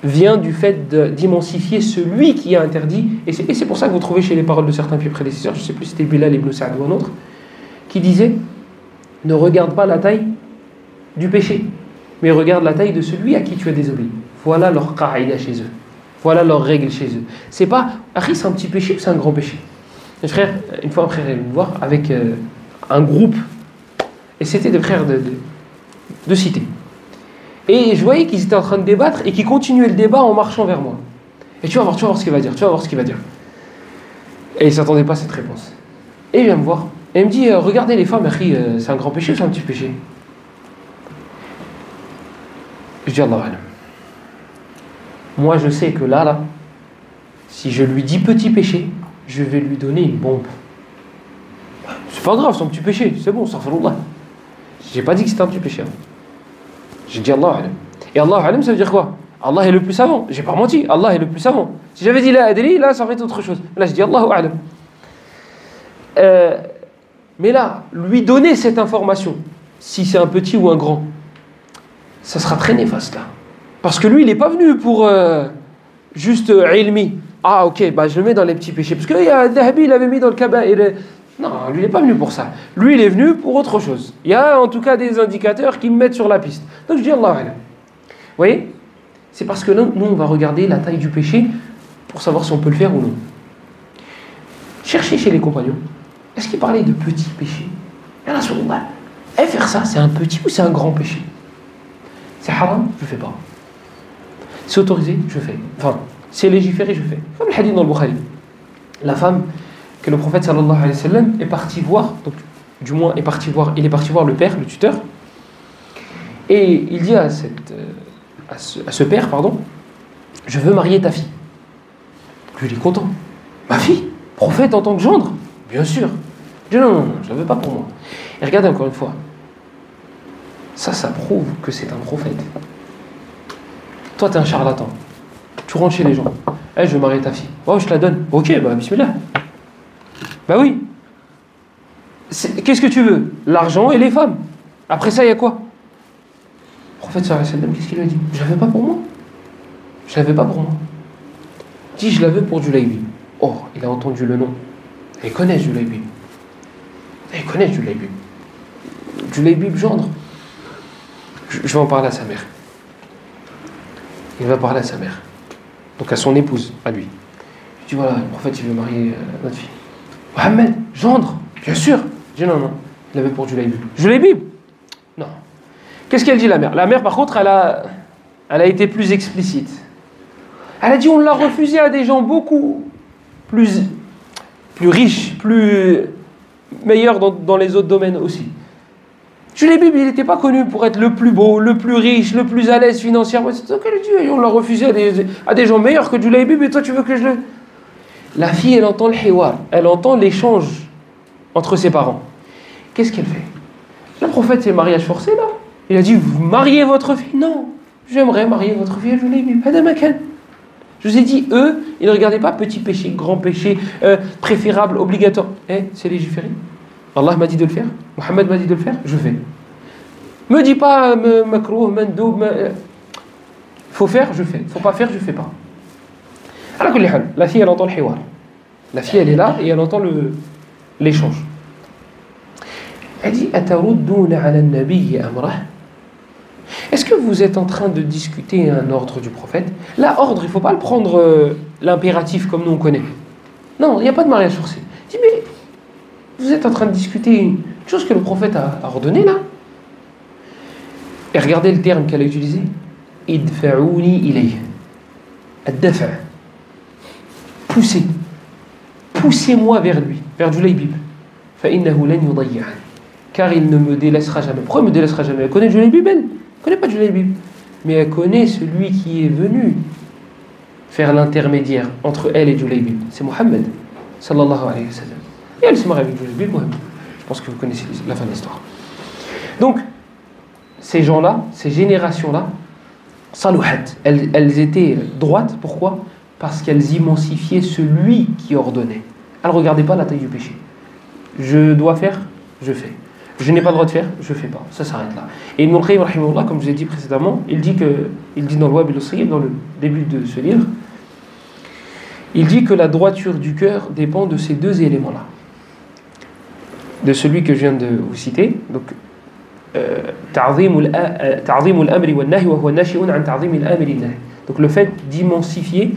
vient du fait d'immensifier celui qui a interdit. Et c'est pour ça que vous trouvez chez les paroles de certains pieds prédécesseurs, je ne sais plus si c'était Bilal ibn Sa'd ou un autre, qui disait, ne regarde pas la taille du péché, mais regarde la taille de celui à qui tu as désobéi. Voilà leur qa'ida chez eux. Voilà leur règle chez eux. C'est pas, c'est un petit péché ou c'est un grand péché. Frère, une fois un frère est venu me voir avec un groupe, et c'était des frères de cité. Et je voyais qu'ils étaient en train de débattre et qu'ils continuaient le débat en marchant vers moi. Et tu vas voir ce qu'il va dire, Et il ne s'attendait pas à cette réponse. Et il vient me voir. Et il me dit, regardez les femmes, c'est un grand péché ou c'est un petit péché? Je dis, Allah alam. Moi je sais que là, si je lui dis petit péché, je vais lui donner une bombe. C'est pas grave, c'est un petit péché, c'est bon, astaghfirullah. J'ai pas dit que c'était un petit péché. J'ai dit Allah alam. Et Allah alam, ça veut dire quoi? Allah est le plus savant. J'ai pas menti, Allah est le plus savant. Si j'avais dit la adri, là ça aurait été autre chose. Là je dis Allahu alam. Mais là, lui donner cette information, si c'est un petit ou un grand, ça sera très néfaste là. Parce que lui, il n'est pas venu pour juste ilmi. Ah ok, je le mets dans les petits péchés. Parce que Dahabi, il avait mis dans le kaba'ir. Non, lui, il n'est pas venu pour ça. Lui, il est venu pour autre chose. Il y a en tout cas des indicateurs qui me mettent sur la piste. Donc je dis Allah alam. Vous voyez? C'est parce que là, nous, on va regarder la taille du péché pour savoir si on peut le faire ou non. Cherchez chez les compagnons. Est-ce qu'ils parlaient de petits péchés? Et là, subhanallah, faire ça, c'est un petit ou c'est un grand péché? C'est haram? Je ne fais pas. C'est autorisé? Je fais. Enfin, C'est légiféré, je fais. Comme le hadith dans le Bukhari. La femme que le prophète sallallahu alayhi wa sallam est parti voir, donc du moins il est parti voir le père, le tuteur, et il dit à ce père, pardon, je veux marier ta fille. Lui il est content. Ma fille, prophète en tant que gendre? Bien sûr. Il dit non, je ne la veux pas pour moi. Et regardez encore une fois, ça prouve que c'est un prophète. Toi, tu es un charlatan. Tu rentres chez les gens. Je veux marier ta fille. Oh, je te la donne. Ok, bah, bismillah. Bah oui. Qu'est-ce que tu veux? L'argent et les femmes. Après ça, il y a quoi? Le prophète sallallahu alayhi wa sallam, qu'est-ce qu'il lui a dit? Je la veux pas pour moi. Je la veux pas pour moi. Il dit, je la veux pour Julaybib. Oh, il a entendu le nom. Il connaît Julaybib. Il connaît Julaybib. Julaybib, gendre. Je vais en parler à sa mère. Il va parler à sa mère. Donc à son épouse, à lui. Je dis voilà, le prophète il veut marier notre fille. Mohamed, gendre, bien sûr. Je dis non, il l'avait pour Julaybib. Julaybib? Non. Qu'est-ce qu'elle dit la mère? La mère par contre, elle a été plus explicite. Elle a dit on l'a refusé à des gens beaucoup plus riches, plus meilleurs dans les autres domaines aussi. Julaybib, il n'était pas connu pour être le plus beau, le plus riche, le plus à l'aise financièrement. C'est ça qu'elle dit. On l'a refusé à des gens meilleurs que Julaybib et toi tu veux que je le... La fille, elle entend le hiwar, elle entend l'échange entre ses parents. Qu'est-ce qu'elle fait? Le prophète, c'est mariage forcé là. Il a dit, vous mariez votre fille? Non, j'aimerais marier votre fille à Julaybib. Je vous ai dit, eux, ils ne regardaient pas petit péché, grand péché, préférable, obligatoire. C'est légiféré. Allah m'a dit de le faire, Mohammed m'a dit de le faire, je fais. Me dis pas makrouh, mandoub, faut faire, je fais. Faut pas faire, je fais pas. Alors la fille, elle entend le hiwar. La fille, elle est là et elle entend l'échange. Elle dit Atarudduna ala an-nabiy amrah. Est-ce que vous êtes en train de discuter un ordre du prophète? Là, ordre, il ne faut pas le prendre l'impératif comme nous on connaît. Non, il n'y a pas de mariage forcé. Je dis, mais vous êtes en train de discuter une chose que le prophète a ordonnée là. Et regardez le terme qu'elle a utilisé. Idfa'ouni ilayh. Ad-dafa'. Poussez-moi vers lui, vers Julaybib. Fa'innahu lan yudayyan. Car il ne me délaissera jamais. Pourquoi il me délaissera jamais? Elle connaît Julaybib, elle ne connaît pas Julaybib. Mais elle connaît celui qui est venu faire l'intermédiaire entre elle et Julaybib. C'est Mohammed, sallallahu alayhi wa sallam. Et elle se marie avec Julaybib, Mohammed. Je pense que vous connaissez la fin de l'histoire. Donc, ces gens-là, ces générations-là, salouhat, elles étaient droites. Pourquoi? Parce qu'elles immensifiaient celui qui ordonnait. Elles ne regardaient pas la taille du péché. Je dois faire, je fais. Je n'ai pas le droit de faire, je ne fais pas. Ça s'arrête là. Et Ibn al-Qayyim, rahimahullah, comme je vous ai dit précédemment, il dit dans le Wabil al-Sayyib, dans le début de ce livre, il dit que la droiture du cœur dépend de ces deux éléments-là. De celui que je viens de vous citer, donc donc le fait d'immensifier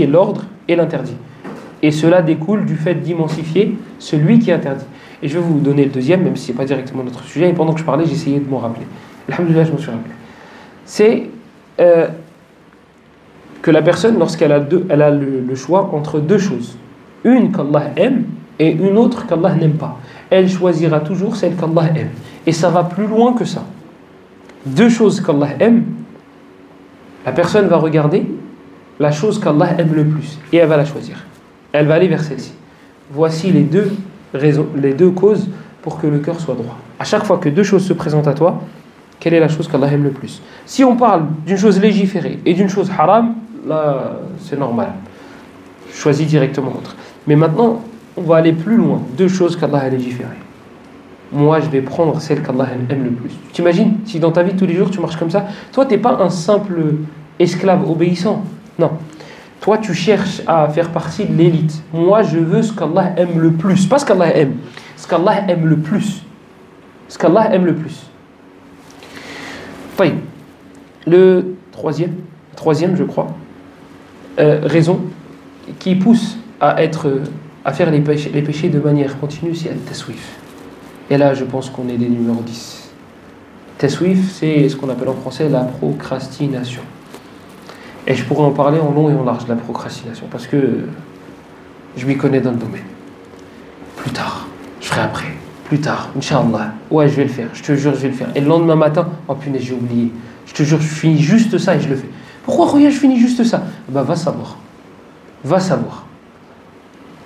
l'ordre et l'interdit. Et cela découle du fait d'immensifier celui qui est interdit. Et je vais vous donner le deuxième, même si ce n'est pas directement notre sujet, et pendant que je parlais, j'essayais de m'en rappeler. Alhamdulillah, je me suis rappelé. C'est que la personne, lorsqu'elle a le choix entre deux choses, une qu'Allah aime et une autre qu'Allah n'aime pas, elle choisira toujours celle qu'Allah aime. Et ça va plus loin que ça. Deux choses qu'Allah aime, la personne va regarder la chose qu'Allah aime le plus et elle va la choisir. Elle va aller vers celle-ci. Voici les deux raisons, les deux causes pour que le cœur soit droit. À chaque fois que deux choses se présentent à toi, quelle est la chose qu'Allah aime le plus? Si on parle d'une chose légiférée et d'une chose haram, là c'est normal. Choisis directement l'autre. Mais maintenant, on va aller plus loin. Deux choses qu'Allah a légiférées. Moi, je vais prendre celle qu'Allah aime le plus. Tu t'imagines si dans ta vie de tous les jours tu marches comme ça? Toi, tu n'es pas un simple esclave obéissant. Non. Toi, tu cherches à faire partie de l'élite. Moi, je veux ce qu'Allah aime le plus. Pas ce qu'Allah aime. Ce qu'Allah aime le plus. Ce qu'Allah aime le plus. Taïb. Le troisième, je crois, raison qui pousse à faire les péchés de manière continue, c'est al-taswif. Et là, je pense qu'on est des numéros 10. Taswif, c'est ce qu'on appelle en français la procrastination. Et je pourrais en parler en long et en large de la procrastination, parce que je m'y connais dans le domaine. Plus tard, je ferai après. Plus tard, Inch'Allah. Ouais, je vais le faire, je te jure, je vais le faire. Et le lendemain matin, oh punaise, j'ai oublié. Je te jure, je finis juste ça et je le fais. Pourquoi, regarde, je finis juste ça? Bah, va savoir. Va savoir.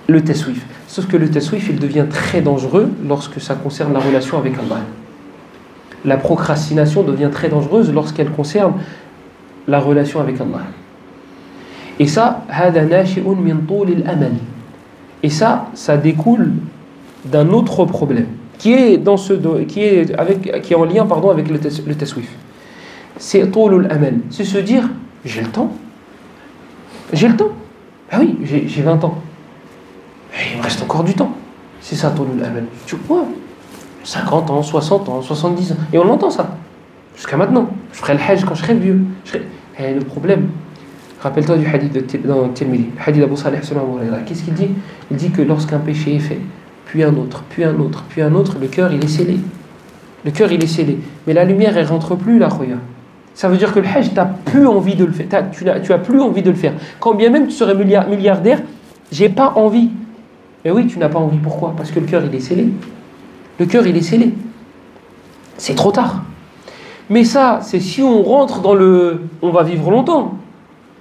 Le taswif. Sauf que le taswif, il devient très dangereux lorsque ça concerne la relation avec Allah. La procrastination devient très dangereuse lorsqu'elle concerne la relation avec Allah. Et ça, et ça découle d'un autre problème qui est en lien avec le taswif. C'est toulul amal, c'est se dire j'ai le temps. Ah oui, j'ai 20 ans. Et il me reste encore du temps. C'est ça toulul amal. Tu vois, 50 ans, 60 ans, 70 ans. Et on l'entend ça. Jusqu'à maintenant. Je ferai le hajj quand je serai vieux. Et le problème, rappelle-toi du hadith dans Tirmidhi, le hadith d'Abu Salih sallallahu alayhi wa sallam. Qu'est-ce qu'il dit? Il dit que lorsqu'un péché est fait, puis un autre, le cœur il est scellé. Le cœur il est scellé. Mais la lumière elle rentre plus là, khoya. Ça veut dire que le hajj, tu n'as plus envie de le faire. Tu as plus envie de le faire. Quand bien même tu serais milliardaire, j'ai pas envie. Mais oui, tu n'as pas envie. Pourquoi? Parce que le cœur il est scellé. Le cœur il est scellé. C'est trop tard. Mais ça, c'est si on rentre dans le... On va vivre longtemps.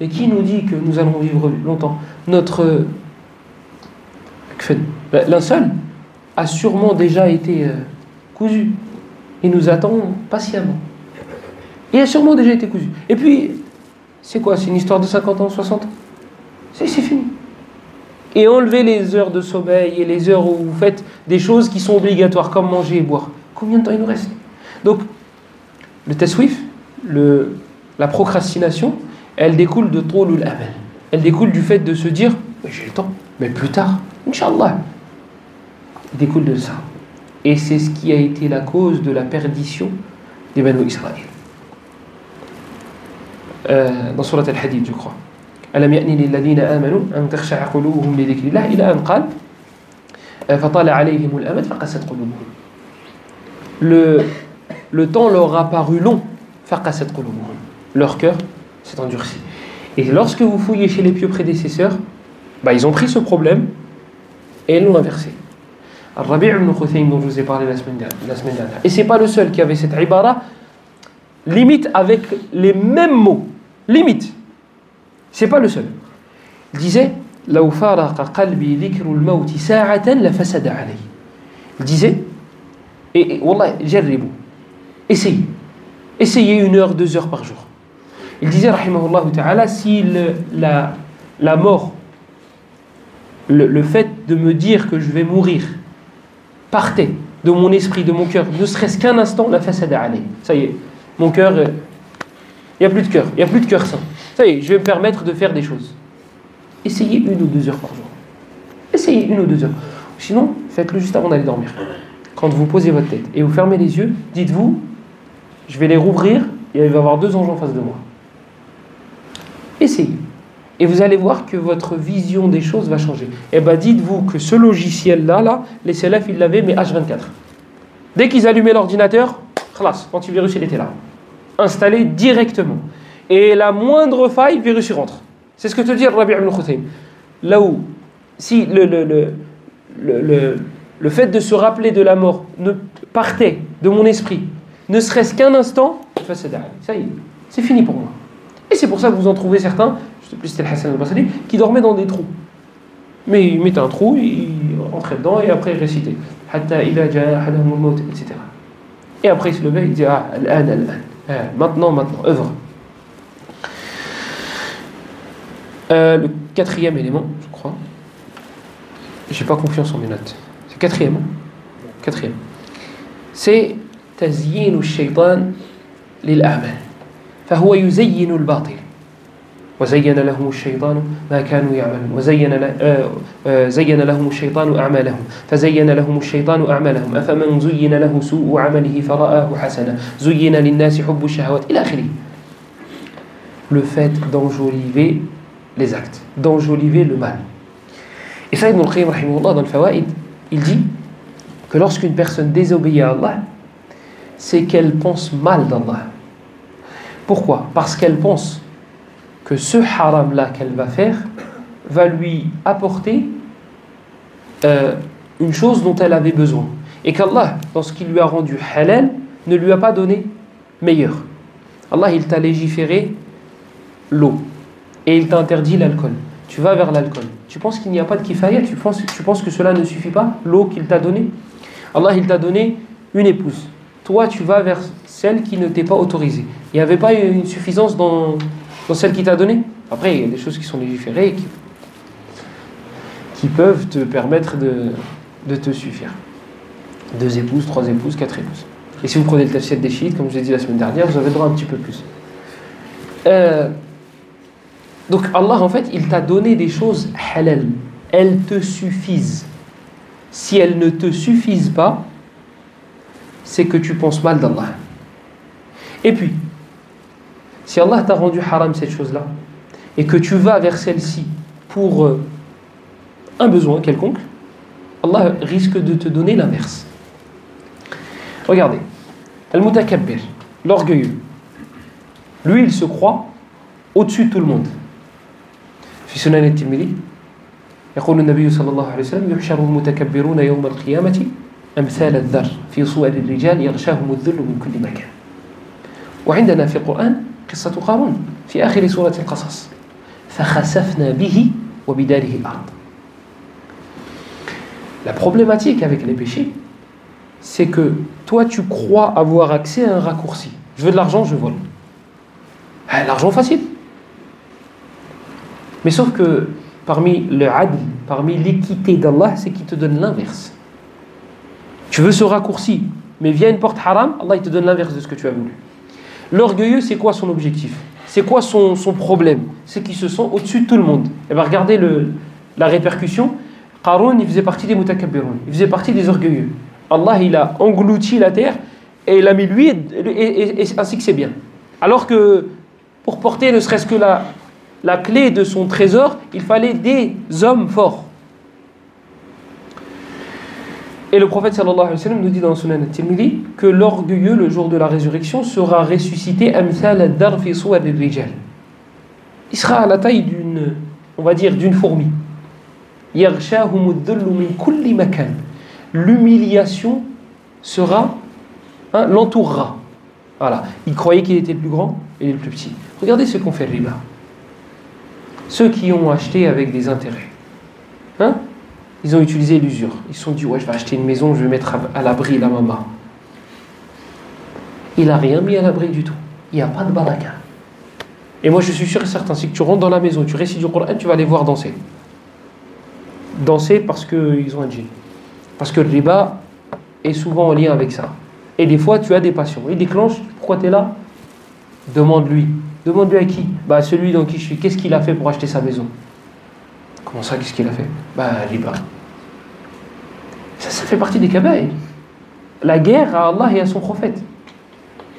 Et qui nous dit que nous allons vivre longtemps? Notre... Linceul a sûrement déjà été cousu. Il nous attend patiemment. Il a sûrement déjà été cousu. Et puis, c'est quoi? C'est une histoire de 50 ans, 60 ans? C'est fini. Et enlevez les heures de sommeil et les heures où vous faites des choses qui sont obligatoires, comme manger et boire. Combien de temps il nous reste? Donc, le taswif, la procrastination, elle découle de toulul amal. Elle découle du fait de se dire j'ai le temps, mais plus tard, Inch'Allah. Elle découle de ça. Et c'est ce qui a été la cause de la perdition des Banu Israël. Dans Surat Al-Hadid, je crois. ألم يأن للذين آمنوا أن تخشع قلوبهم لذكر الله إلى أن قال فطال عليهم الأمد فقست قلوبهم. Le temps leur a paru long. فقست قلوبهم. Leur cœur s'est endurci. Et lorsque vous fouillez chez les pieux prédécesseurs, ils ont pris ce problème et ils l'ont inversé. Al-Rabi' ibn Khuthaym, dont je vous ai parlé la semaine dernière. Et c'est pas le seul qui avait cette ibara, limite avec les mêmes mots. Limite. C'est pas le seul. Il disait لو فارق قلبي ذكر الموت ساعة لفسد علي. Il disait et wallah jarribu. Essayez 1 heure, 2 heures par jour. Il disait rahimahullah ta'ala, si la mort, le fait de me dire que je vais mourir partait de mon esprit, de mon cœur, ne serait-ce qu'un instant, la fasada alay. Ça y est, mon cœur, il n'y a plus de cœur, il n'y a plus de cœur sain. Ça y est, je vais me permettre de faire des choses. Essayez 1 ou 2 heures par jour. Essayez 1 ou 2 heures. Sinon, faites-le juste avant d'aller dormir. Quand vous posez votre tête et vous fermez les yeux, dites-vous, je vais les rouvrir et il va y avoir 2 anges en face de moi. Essayez. Et vous allez voir que votre vision des choses va changer. Et dites-vous que ce logiciel-là, les salafs, ils l'avaient, mais H24. Dès qu'ils allumaient l'ordinateur, khalas, l'antivirus, il était là. Installé directement. Et la moindre faille, le virus y rentre. C'est ce que te dit Rabi' ibn Khuthaym. Là où, si le fait de se rappeler de la mort ne partait de mon esprit, ne serait-ce qu'un instant, ça y est, c'est fini pour moi. Et c'est pour ça que vous en trouvez certains, je ne sais plus si c'était le Hassan al-Basri, qui dormaient dans des trous. Mais il mettait un trou, il rentrait dedans et après il récitait. Etc. Et après il se levait, il disait maintenant, œuvre. Le 4e élément, je crois. J'ai pas confiance en mes notes. C'est 4e. 4e. C'est تزيين الشيطان للأعمال فهو يزين الباطل وزين لهم الشيطان ما كانوا يعملون زين لهم الشيطان أعمالهم فزين لهم الشيطان أعمالهم أفمن زين له سوء عمله فرآه حسنا زين للناس حب الشهوات إلى آخره. Le fait d'enjoliver les actes, d'enjoliver le mal. Et ça, Ibn al-Qayyim rahimahullah, dans le Fawaïd, il dit que lorsqu'une personne désobéit à Allah, c'est qu'elle pense mal d'Allah. Pourquoi? Parce qu'elle pense que ce haram-là qu'elle va faire va lui apporter une chose dont elle avait besoin. Et qu'Allah, dans ce qu'il lui a rendu halal, ne lui a pas donné meilleur. Allah, il t'a légiféré l'eau. Et il t'a interdit l'alcool. Tu vas vers l'alcool. Tu penses qu'il n'y a pas de kifaya? Tu penses que cela ne suffit pas? L'eau qu'il t'a donnée? Allah, il t'a donné une épouse. Toi, tu vas vers celle qui ne t'est pas autorisée. Il n'y avait pas une suffisance dans celle qui t'a donnée? Après, il y a des choses qui sont légiférées qui peuvent te permettre de te suffire. 2 épouses, 3 épouses, 4 épouses. Et si vous prenez le tafsir des chiites, comme je l'ai dit la semaine dernière, vous avez le droit un petit peu plus. Donc Allah, en fait, il t'a donné des choses halal. Elles te suffisent. Si elles ne te suffisent pas, c'est que tu penses mal d'Allah. Et puis, si Allah t'a rendu haram cette chose-là, et que tu vas vers celle-ci pour un besoin quelconque, Allah risque de te donner l'inverse. Regardez, Al-Mutakabbir, l'orgueilleux, lui il se croit au-dessus de tout le monde. في سنن الترمذي يقول النبي صلى الله عليه وسلم يحشر المتكبرون يوم القيامة أمثال الذر في صور الرجال يغشاهم الذل من كل مكان. وعندنا في القرآن قصة قارون في آخر سورة القصص فخسفنا به وبداره الأرض. La problématique avec les péchés, c'est que toi tu crois avoir accès à un raccourci. Je veux de l'argent, je vole. L'argent facile. Mais sauf que parmi le adl, parmi l'équité d'Allah, c'est qu'il te donne l'inverse. Tu veux ce raccourci, mais via une porte haram, Allah il te donne l'inverse de ce que tu as voulu. L'orgueilleux, c'est quoi son objectif? C'est quoi son problème? C'est qu'il se sent au-dessus de tout le monde. Et bien regardez la répercussion. Qarun, il faisait partie des mutakabbirun, il faisait partie des orgueilleux. Allah, il a englouti la terre et il a mis lui et ainsi que c'est bien. Alors que pour porter ne serait-ce que la clé de son trésor, il fallait des hommes forts. Et le prophète sallallahu alayhi wa sallam nous dit dans Sunan al-Tirmidhi que l'orgueilleux, le jour de la résurrection, sera ressuscité amthal ad-dar fi suwar ar-rijal. Il sera à la taille d'une, on va dire, d'une fourmi. Yaghshahum ad-dhullu min kulli makan. L'humiliation sera, l'entourera. Voilà. Il croyait qu'il était le plus grand et le plus petit. Regardez ce qu'ont fait le riba. Ceux qui ont acheté avec des intérêts. Ils ont utilisé l'usure. Ils se sont dit, ouais, je vais acheter une maison, je vais mettre à l'abri la maman. Il n'a rien mis à l'abri du tout. Il n'y a pas de baraka. Et moi, je suis sûr et certain, si tu rentres dans la maison, tu récites du Coran, tu vas les voir danser. Danser parce qu'ils ont un djinn. Parce que le riba est souvent en lien avec ça. Et des fois, tu as des passions. Il déclenche, pourquoi tu es là? Demande-lui. Demande-lui à qui? Celui dans qui je suis. Qu'est-ce qu'il a fait pour acheter sa maison? Comment ça, qu'est-ce qu'il a fait? Riba. Ça fait partie des kabaïr. La guerre à Allah et à son prophète.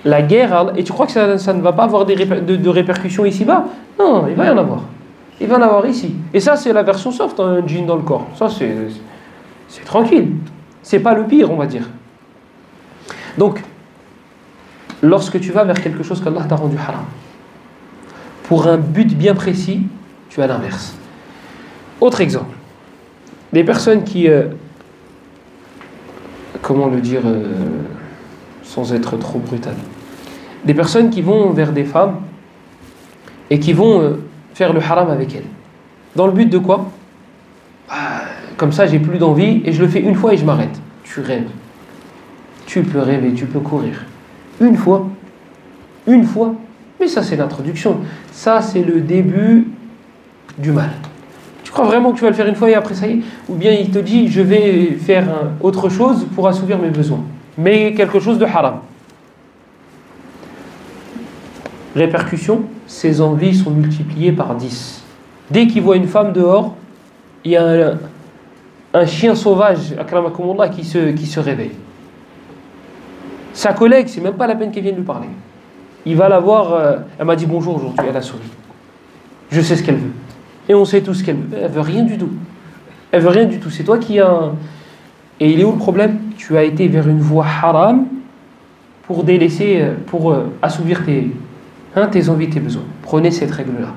La guerre à Allah. Et tu crois que ça ne va pas avoir de répercussions ici-bas? Non, il va y en avoir. Il va y en avoir ici. Et ça, c'est la version soft, un djinn dans le corps. Ça, c'est tranquille. C'est pas le pire, on va dire. Donc, lorsque tu vas vers quelque chose qu'Allah t'a rendu haram, pour un but bien précis, tu as l'inverse. Autre exemple. Des personnes qui... comment le dire sans être trop brutal? Des personnes qui vont vers des femmes et qui vont faire le haram avec elles. Dans le but de quoi? Comme ça, j'ai plus d'envie et je le fais une fois et je m'arrête. Tu rêves. Tu peux rêver, tu peux courir. Une fois. Mais ça, c'est l'introduction. Ça, c'est le début du mal. Tu crois vraiment que tu vas le faire une fois et après ça y est? Ou bien il te dit, je vais faire autre chose pour assouvir mes besoins. Mais quelque chose de haram. Répercussion, ses envies sont multipliées par 10. Dès qu'il voit une femme dehors, il y a un chien sauvage, akramakumullah, qui se réveille. Sa collègue, c'est même pas la peine qu'elle vienne lui parler. Il va la voir, elle m'a dit bonjour aujourd'hui, elle a souri. Je sais ce qu'elle veut. Et on sait tout ce qu'elle veut. Elle veut rien du tout. Elle veut rien du tout. C'est toi qui as Et il est où le problème? Tu as été vers une voie haram pour délaisser, pour assouvir tes envies, tes besoins. Prenez cette règle-là.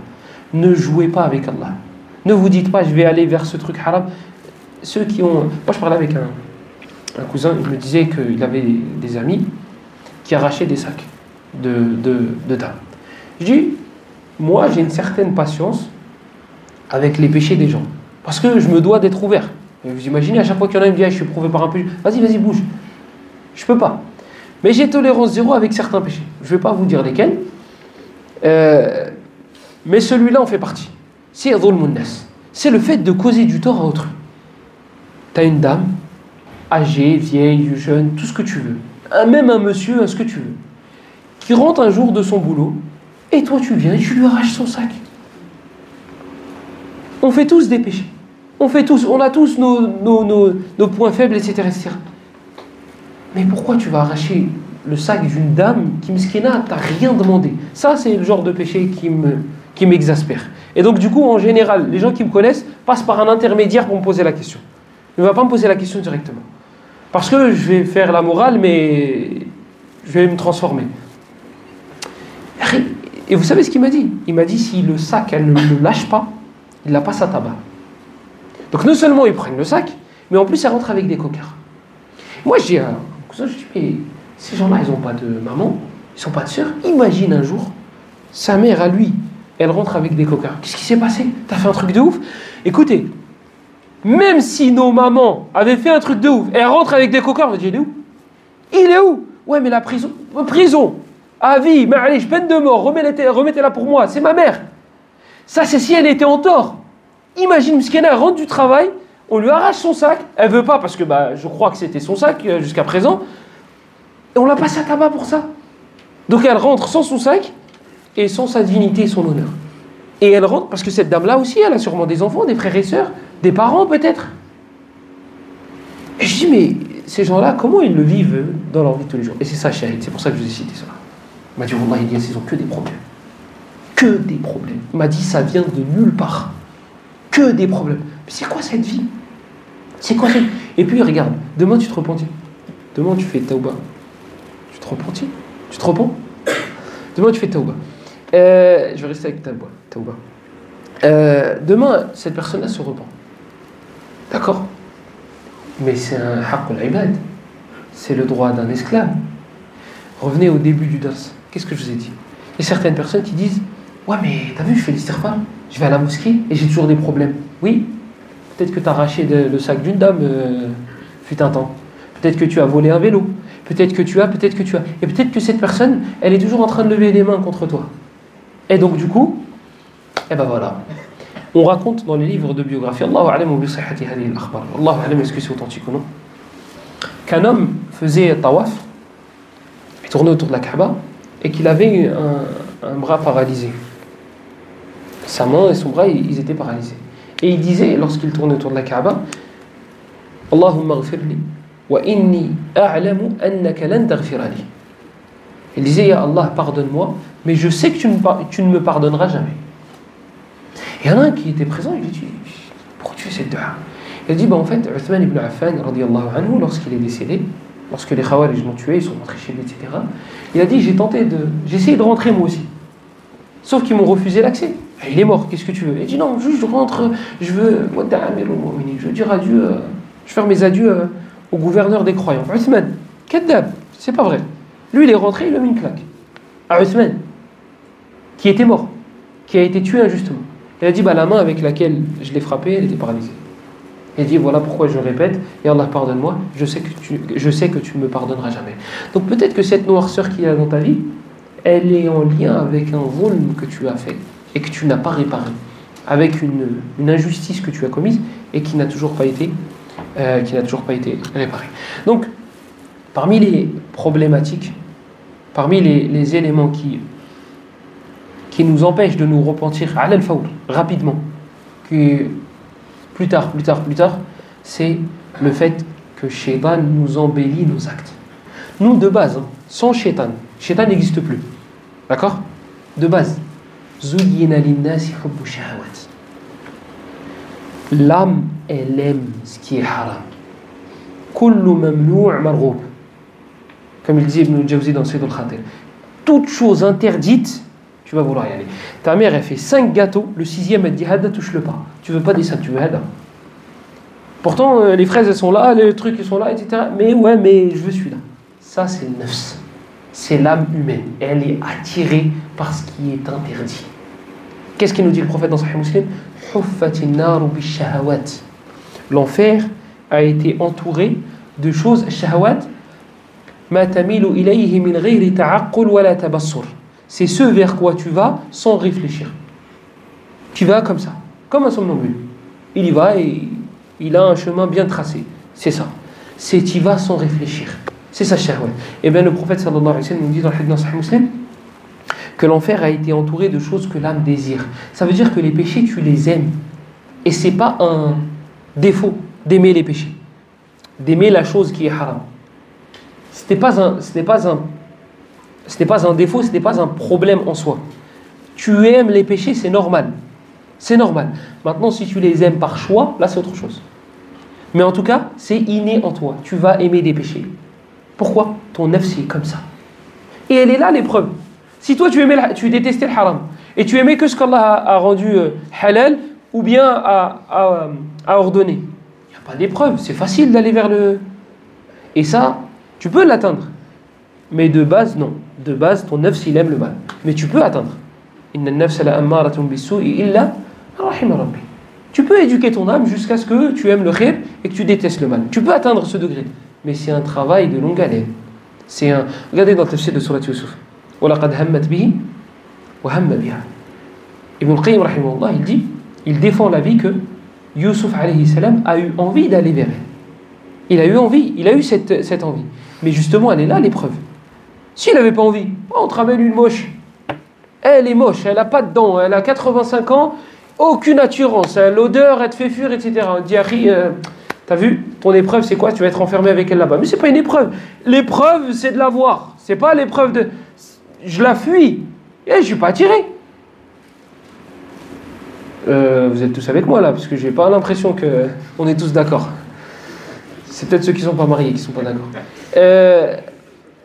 ne jouez pas avec Allah. Ne vous dites pas, je vais aller vers ce truc haram. Ceux qui ont... Moi, je parlais avec un cousin, il me disait qu'il avait des amis qui arrachaient des sacs de dames. Je dis, moi, j'ai une certaine patience avec les péchés des gens. Parce que je me dois d'être ouvert. Vous imaginez, à chaque fois qu'il y en a un qui me dit, ah, je suis éprouvé par un péché, vas-y, bouge. Je peux pas. Mais j'ai tolérance zéro avec certains péchés. Je ne vais pas vous dire lesquels. Mais celui-là en fait partie. C'est dhulmun nas. C'est le fait de causer du tort à autrui. Tu as une dame, âgée, vieille, jeune, tout ce que tu veux. Même un monsieur, ce que tu veux. Qui rentre un jour de son boulot, et toi tu viens et tu lui arraches son sac. On fait tous des péchés. On a tous nos points faibles, etc. Mais pourquoi tu vas arracher le sac d'une dame qui, miskina, t'a rien demandé? Ça, c'est le genre de péché qui m'exaspère. Et donc, du coup, en général, les gens qui me connaissent passent par un intermédiaire pour me poser la question. Il ne va pas me poser la question directement. Parce que je vais faire la morale, mais je vais me transformer. Et vous savez ce qu'il m'a dit? Il m'a dit, si le sac, elle ne le lâche pas, il la passe à tabac. Donc, non seulement ils prennent le sac, mais en plus, elle rentre avec des cocards. Moi, je dis à un cousin, je dis, mais ces gens-là, ils n'ont pas de maman, ils n'ont pas de sœur. Imagine un jour, sa mère à lui, elle rentre avec des cocards. Qu'est-ce qui s'est passé? T'as fait un truc de ouf? Écoutez, même si nos mamans avaient fait un truc de ouf, et elles rentrent avec des cocards, on va dire, il est où? Il est où? Ouais, mais la prison, à vie, ma'alish, peine de mort, remettez-la pour moi, c'est ma mère. Ça, c'est si elle était en tort. Imagine, Mskena, elle rentre du travail, on lui arrache son sac, elle veut pas, parce que je crois que c'était son sac jusqu'à présent, et on l'a passé à tabac pour ça. Donc elle rentre sans son sac, et sans sa dignité et son honneur. Et elle rentre, parce que cette dame-là aussi, elle a sûrement des enfants, des frères et sœurs, des parents peut-être. Et je dis, mais ces gens-là, comment ils le vivent dans leur vie de tous les jours? Et c'est ça, Shahid, c'est pour ça que je vous ai cité cela. Il m'a dit, Wallah, ils ont que des problèmes. Que des problèmes. Il m'a dit, ça vient de nulle part. Que des problèmes. Mais c'est quoi cette vie? C'est quoi cette vie? Et puis, regarde, demain tu te repentis. Demain tu fais tauba. Tu te repentis? Tu te repens? Demain tu fais tauba. Je vais rester avec tauba. Demain, cette personne-là se repent. D'accord? Mais c'est un haqqul ibad. C'est le droit d'un esclave. Revenez au début du dars. Qu'est-ce que je vous ai dit? Il y a certaines personnes qui disent, ouais, mais t'as vu, je fais l'istighfar, je vais à la mosquée et j'ai toujours des problèmes. Oui, peut-être que tu as arraché le sac d'une dame fut un temps. Peut-être que tu as volé un vélo. Peut-être que tu as. Et peut-être que cette personne, elle est toujours en train de lever les mains contre toi. Et donc, du coup, ben voilà. On raconte dans les livres de biographie, Allahu a'lam bi sihhati hadhihi al-akhbar. Allahu a'lam, est-ce que c'est authentique ou non? Qu'un homme faisait tawaf, il tournait autour de la Kaaba, et qu'il avait un bras paralysé. Sa main et son bras, ils étaient paralysés. Et il disait, lorsqu'il tournait autour de la Kaaba, Allahumma ghfirli, wa inni a'lamu annaka lan taghfirali. Il disait, Ya Allah, pardonne-moi, mais je sais que tu ne me pardonneras jamais. Et il y en a un qui était présent, il lui dit, pourquoi tu fais cette dua? Il a dit, en fait, Uthman ibn Affan, radiyallahu anhu, lorsqu'il est décédé, lorsque les Khawarij l'ont tué, ils sont rentrés chez lui, etc., il a dit, j'ai essayé de rentrer moi aussi. Sauf qu'ils m'ont refusé l'accès. Et il est mort, qu'est-ce que tu veux? Il dit, non, juste je rentre, je veux dire adieu, je veux faire mes adieux au gouverneur des croyants. Uthman, Kaddab, c'est pas vrai. Lui, il est rentré, il a mis une claque. À Uthman, qui était mort, qui a été tué injustement. Il a dit, la main avec laquelle je l'ai frappé, elle était paralysée. Il a dit, voilà pourquoi je répète, et Allah pardonne-moi, je sais que tu ne me pardonneras jamais. Donc peut-être que cette noirceur qu'il y a dans ta vie, elle est en lien avec un zulm que tu as fait, et que tu n'as pas réparé, avec une injustice que tu as commise, et qui n'a toujours pas été réparée. Donc, parmi les problématiques, parmi les éléments qui nous empêchent de nous repentir à al-fawr, rapidement, que plus tard, c'est le fait que Shaitan nous embellit nos actes. Nous, de base, sans Shaitan n'existe plus. D'accord? De base. Zuyyina linnasi hubbu shahawat. L'âme, elle aime ce qui est haram. Kullu mamnou' marghoub. Comme il dit Ibn Jawzi dans Sayyid al-Khatir. Toute chose interdite Tu vas vouloir y aller. Ta mère, elle fait 5 gâteaux, le 6e, elle te dit Hada, touche-le pas. Tu veux pas des 5, tu veux Hada. Pourtant, les fraises, elles sont là, les trucs, ils sont là, etc. Mais ouais, mais je veux celui-là. Ça, c'est le nafs. C'est l'âme humaine. Elle est attirée par ce qui est interdit. Qu'est-ce qu'il nous dit le prophète dans Sahih Muslim? L'enfer a été entouré de choses shahawat. C'est ce vers quoi tu vas sans réfléchir. Tu vas comme ça, comme un somnambule. Il y va et il a un chemin bien tracé. C'est ça. C'est tu vas sans réfléchir. C'est ça shahwat. Et bien le prophète sallallahu alayhi wa sallam nous dit dans le hadith dans Sahih Muslim que l'enfer a été entouré de choses que l'âme désire. Ça veut dire que les péchés, tu les aimes. Et c'est pas un défaut d'aimer les péchés. D'aimer la chose qui est haram. Ce n'est pas un défaut, ce n'est pas un problème en soi. Tu aimes les péchés, c'est normal. C'est normal. Maintenant, si tu les aimes par choix, là c'est autre chose. Mais en tout cas, c'est inné en toi. Tu vas aimer des péchés. Pourquoi? Ton nafs est comme ça. Et elle est là l'épreuve. Si toi tu détestais le haram et tu aimais que ce qu'Allah a rendu halal ou bien a ordonné, il n'y a pas d'épreuve. C'est facile d'aller vers le... Et ça, tu peux l'atteindre. Mais de base, non. De base, ton nafs, il aime le mal. Mais tu peux atteindre. Inna an-nafsa la'ammaratun bis-su'i illa rahima rabbi. Tu peux éduquer ton âme jusqu'à ce que tu aimes le khayr et que tu détestes le mal. Tu peux atteindre ce degré. Mais c'est un travail de longue haleine. Regardez dans le tafsir de Surat Yusuf. وَلَقَدْ هَمَّتْ بِهِ وَهَمَّ بِهَا. Ibn al-Qayyim rahimahullah, il défend l'avis que Yusuf alayhi salam a eu envie d'aller vers elle. Il a eu envie, il a eu cette envie. Mais justement, elle est là l'épreuve. S'il n'avait pas envie, on te ramène une moche. Elle est moche, elle n'a pas de dents, elle a 85 ans, aucune assurance, l'odeur, elle te fait fuir, etc. On dit, Akhi, t'as vu, ton épreuve, c'est quoi? Tu vas être enfermé avec elle là-bas. Mais c'est pas une épreuve. L'épreuve, c'est de la voir. C'est pas l'épreuve de... Je la fuis. Et je ne suis pas attiré. Vous êtes tous avec moi là, parce que je n'ai pas l'impression qu'on est tous d'accord. C'est peut-être ceux qui ne sont pas mariés qui ne sont pas d'accord.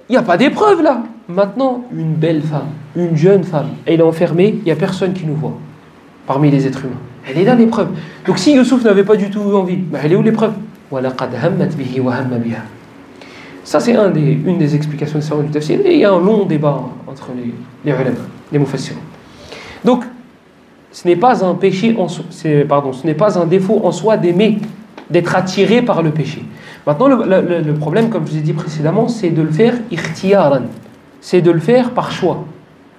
Il n'y a pas d'épreuve là. Maintenant, une belle femme, une jeune femme, elle est enfermée, il n'y a personne qui nous voit parmi les êtres humains. Elle est là l'épreuve. Donc si Youssouf n'avait pas du tout envie, elle est où l'épreuve? Ça c'est une des explications de du tafsir. Et il y a un long débat entre les ulama, les mufassirs. Donc ce n'est pas un péché ce n'est pas un défaut en soi d'aimer, d'être attiré par le péché. Maintenant le problème, comme je vous ai dit précédemment, c'est de le faire ikhtiyaran. C'est de le faire par choix.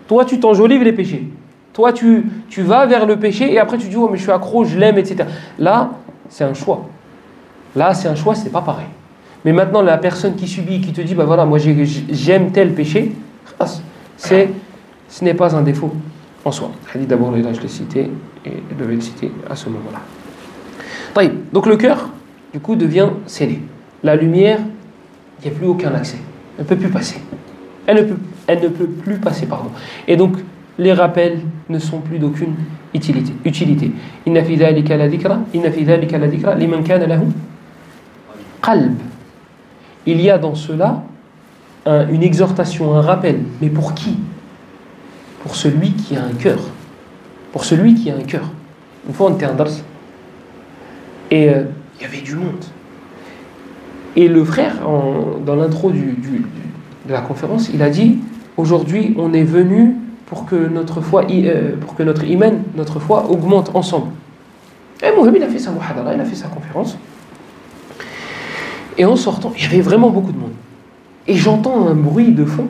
Toi tu t'enjolives les péchés. Toi tu vas vers le péché et après tu dis oh mais je suis accro, je l'aime, etc. Là c'est un choix. Là c'est un choix, c'est pas pareil. Mais maintenant la personne qui subit, qui te dit bah voilà moi j'aime tel péché, ce n'est pas un défaut en soi. Hadith d'abord là je l'ai cité et je devais le citer à ce moment-là. Donc le cœur du coup devient scellé. La lumière, il n'y a plus aucun accès. Elle ne peut plus passer. Elle ne peut plus passer, pardon. Et donc les rappels ne sont plus d'aucune utilité. Inna fi dhalika la dhikra, liman kana lahu qalb. Il y a dans cela une exhortation, un rappel. Mais pour qui? Pour celui qui a un cœur. Pour celui qui a un cœur. Une fois on était un dars et il y avait du monde. Et le frère, dans l'intro de la conférence, il a dit aujourd'hui on est venu pour que notre foi, pour que notre iman, notre foi augmente ensemble. Et Mohamed il a fait sa muhadara, il a fait sa conférence. Et en sortant, il y avait vraiment beaucoup de monde. Et j'entends un bruit de fond.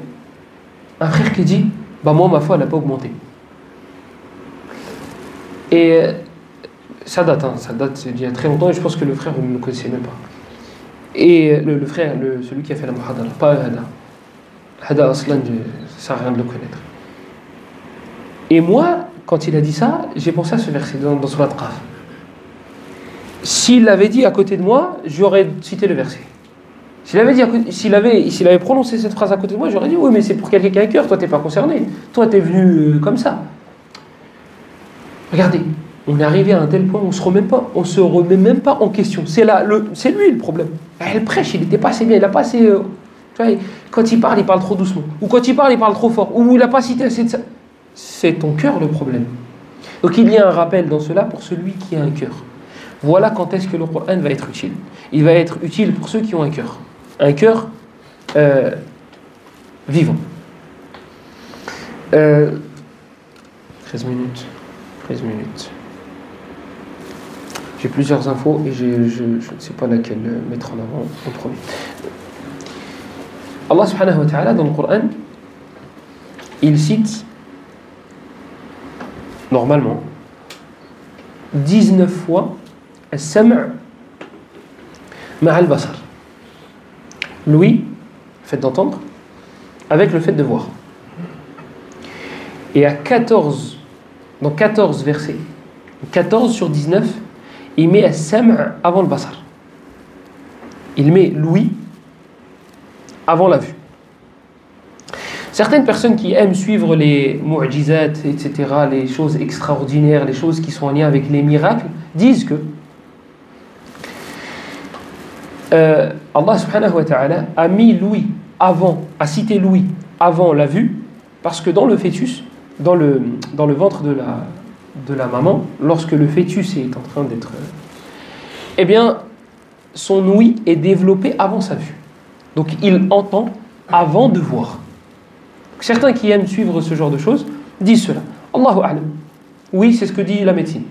Un frère qui dit bah moi ma foi elle n'a pas augmenté. Et ça date d'il y a très longtemps et je pense que le frère ne me connaissait même pas. Et le frère, celui qui a fait la muhadara, pas Hada. Hada Aslan, ça sert à rien de le connaître. Et moi, quand il a dit ça, j'ai pensé à ce verset dans Surat Qaf. S'il l'avait dit à côté de moi, j'aurais cité le verset. S'il avait prononcé cette phrase à côté de moi, j'aurais dit oui, mais c'est pour quelqu'un qui a un cœur, toi t'es pas concerné. Toi t'es venu comme ça. Regardez, on est arrivé à un tel point, on se remet même pas en question. C'est lui le problème. Elle prêche, il n'était pas assez bien, il a pas assez. Tu vois, quand il parle trop doucement. Ou quand il parle trop fort. Ou il n'a pas cité assez de ça. c'est ton cœur le problème. Donc il y a un rappel dans cela pour celui qui a un cœur. Voilà quand est-ce que le Coran va être utile. Il va être utile pour ceux qui ont un cœur. Un cœur vivant. 13 minutes. 13 minutes. J'ai plusieurs infos et je ne sais pas laquelle mettre en avant en premier. Allah subhanahu wa ta'ala dans le Coran, il cite normalement 19 fois as-sam' ma'a al-basar. L'ouïe, le fait d'entendre, avec le fait de voir. Et à 14, dans 14 versets, 14 sur 19, il met as-sam' avant le basar. Il met l'ouïe avant la vue. Certaines personnes qui aiment suivre les mu'jizat, etc., les choses extraordinaires, les choses qui sont en lien avec les miracles, disent que Allah subhanahu wa ta'ala a mis l'ouïe avant, a cité l'ouïe avant la vue, parce que dans le fœtus, dans le ventre de la maman, lorsque le fœtus est en train d'être... eh bien, son ouïe est développée avant sa vue. Donc il entend avant de voir. Certains qui aiment suivre ce genre de choses disent cela. Allahu a'lam. Oui, c'est ce que dit la médecine.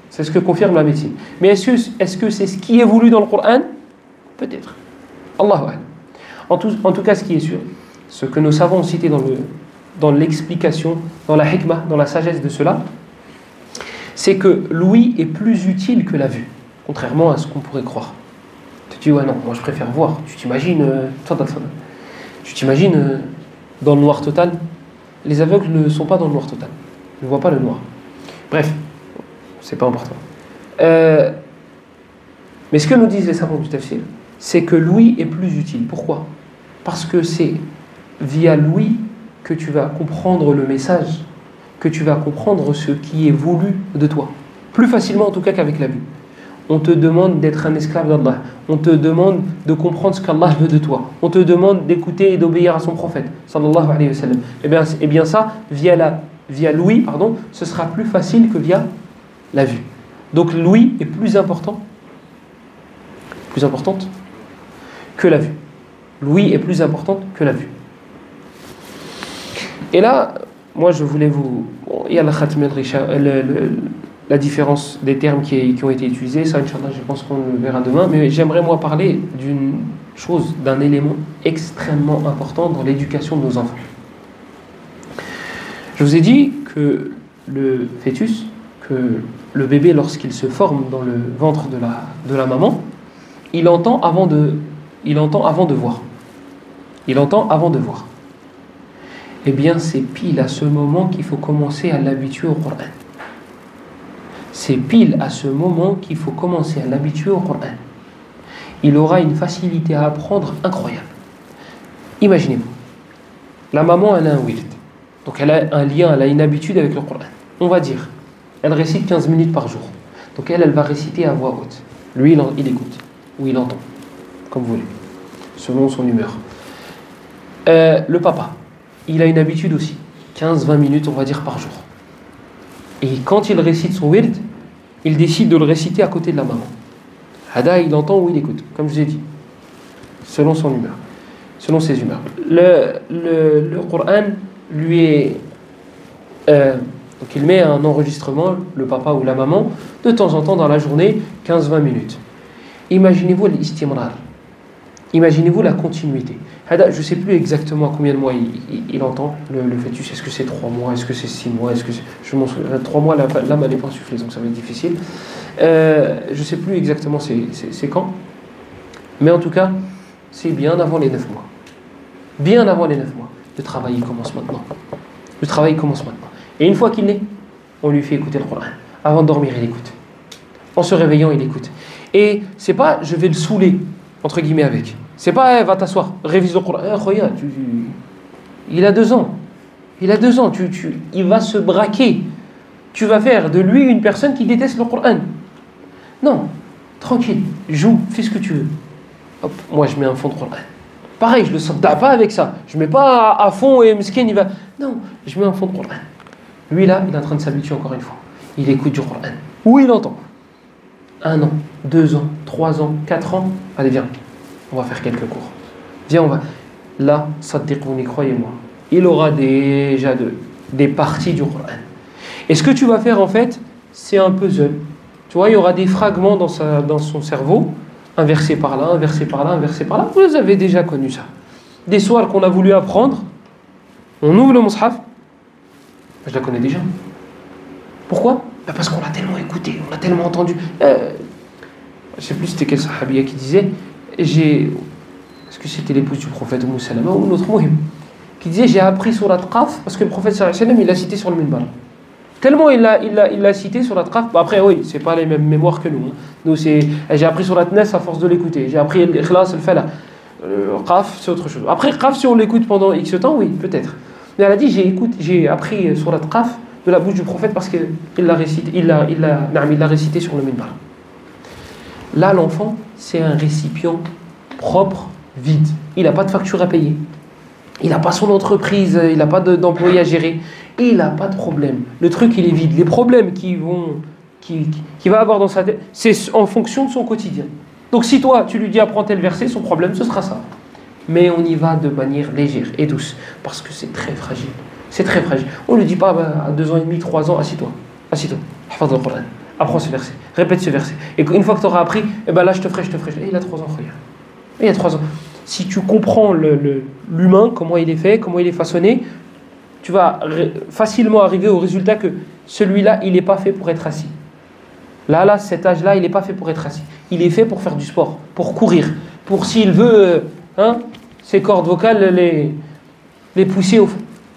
C'est ce que confirme la médecine. Mais est-ce que c'est ce qui est voulu dans le Coran? Peut-être. Allahu a'lam. En tout cas, ce qui est sûr, ce que nos savants ont cité dans l'explication, dans la hikmah, dans la sagesse de cela, c'est que l'ouïe est plus utile que la vue, contrairement à ce qu'on pourrait croire. Tu dis, ouais, non, moi je préfère voir. Tu t'imagines, dans le noir total. Les aveugles ne sont pas dans le noir total. Ils ne voient pas le noir. Bref, c'est pas important. Mais ce que nous disent les savants du tafsir, c'est que l'ouïe est plus utile. Pourquoi? Parce que c'est via l'ouïe que tu vas comprendre le message, que tu vas comprendre ce qui est voulu de toi. Plus facilement en tout cas qu'avec la vue. On te demande d'être un esclave d'Allah. On te demande de comprendre ce qu'Allah veut de toi. On te demande d'écouter et d'obéir à son prophète, sallallahu alayhi wa sallam. Eh bien ça, via l'ouïe, ce sera plus facile que via la vue. Donc l'ouïe est plus importante que la vue. L'ouïe est plus importante que la vue. Et là, moi je voulais vous... il y a la différence des termes qui ont été utilisés, ça, Inch'Allah, je pense qu'on le verra demain, mais j'aimerais, moi, parler d'une chose, d'un élément extrêmement important dans l'éducation de nos enfants. Je vous ai dit que le fœtus, que le bébé, lorsqu'il se forme dans le ventre de la maman, il entend avant de voir. Il entend avant de voir. Eh bien, c'est pile à ce moment qu'il faut commencer à l'habituer au Coran. C'est pile à ce moment qu'il faut commencer à l'habituer au Coran. Il aura une facilité à apprendre incroyable. Imaginez-vous, la maman, elle a un wird. Donc elle a un lien, elle a une habitude avec le Coran. On va dire, elle récite 15 minutes par jour. Donc elle va réciter à voix haute. Lui, il écoute, ou il entend, comme vous voulez, selon son humeur. Le papa, il a une habitude aussi, 15-20 minutes, on va dire, par jour. Et quand il récite son wird, il décide de le réciter à côté de la maman. Hada, il entend ou il écoute, comme je vous ai dit, selon son humeur, selon ses humeurs. Le Coran lui est... donc il met un enregistrement, le papa ou la maman, de temps en temps dans la journée, 15-20 minutes. Imaginez-vous l'istimrar. Imaginez-vous la continuité. Hada, je ne sais plus exactement combien de mois il entend le fœtus. Est-ce que c'est 3 mois? Est-ce que c'est 6 mois? Est-ce que je m'en souviens. 3 mois, l'âme n'est pas insufflée, donc ça va être difficile. Je ne sais plus exactement c'est quand. Mais en tout cas, c'est bien avant les 9 mois. Bien avant les 9 mois. Le travail commence maintenant. Le travail commence maintenant. Et une fois qu'il naît, on lui fait écouter le Coran. Avant de dormir, il écoute. En se réveillant, il écoute. Et c'est pas je vais le saouler, entre guillemets, avec. C'est pas va t'asseoir, révise le Coran. Regarde, il a 2 ans. Il a 2 ans. Il va se braquer. Tu vas faire de lui une personne qui déteste le Coran. Non, tranquille, joue, fais ce que tu veux. Hop, moi je mets un fond de Coran. Pareil, je le sens pas avec ça. Je mets pas à fond et Miskin il va. Non, je mets un fond de Coran. Lui là, il est en train de s'habituer encore une fois. Il écoute du Coran. Ou il entend. 1 an, 2 ans, 3 ans, 4 ans. Allez, viens, on va faire quelques cours. Viens, on va. Là, saddiqouni, croyez-moi, il aura déjà des parties du Coran. Et ce que tu vas faire en fait, c'est un puzzle. Tu vois, il y aura des fragments dans son cerveau, un verset par là, un verset par là, un verset par là. Vous avez déjà connu ça. Des soirs qu'on a voulu apprendre, on ouvre le mushaf. Je la connais déjà. Pourquoi? Parce qu'on l'a tellement écouté, on l'a tellement entendu. Je ne sais plus c'était quel sahabiya qui disait, est-ce que c'était l'épouse du prophète Umm Salama ou notre Mouhim, qui disait j'ai appris sur la Qaf parce que le prophète sallallahu alayhi wa sallam il l'a cité sur le minbar. Tellement il l'a cité sur la Qaf. Après oui, c'est pas les mêmes mémoires que nous. Nous j'ai appris sur la Tnes à force de l'écouter. J'ai appris l'Ikhlas, le Fala. Qaf c'est autre chose. Après Qaf si on l'écoute pendant X temps, oui peut-être. Mais elle a dit j'ai appris sur la Qaf de la bouche du prophète parce qu'il l'a récité, il l'a récité sur le minbar. Là l'enfant c'est un récipient propre, vide. Il n'a pas de facture à payer. Il n'a pas son entreprise, il n'a pas d'employé à gérer. Il n'a pas de problème. Le truc, il est vide. Les problèmes qu'il va avoir dans sa tête, c'est en fonction de son quotidien. Donc si toi, tu lui dis apprends tel verset, son problème, ce sera ça. Mais on y va de manière légère et douce. Parce que c'est très fragile. C'est très fragile. On ne lui dit pas à 2 ans et demi, 3 ans, assis-toi. Assis-toi. Hafaz le Coran. Apprends ce verset. Répète ce verset. Et une fois que tu auras appris, eh ben là, je te ferai. Et il a 3 ans, regarde. Il y a 3 ans. Si tu comprends l'humain, comment il est fait, comment il est façonné, tu vas facilement arriver au résultat que celui-là, il n'est pas fait pour être assis. Là, cet âge-là, il n'est pas fait pour être assis. Il est fait pour faire du sport, pour courir, pour s'il veut, ses cordes vocales, les pousser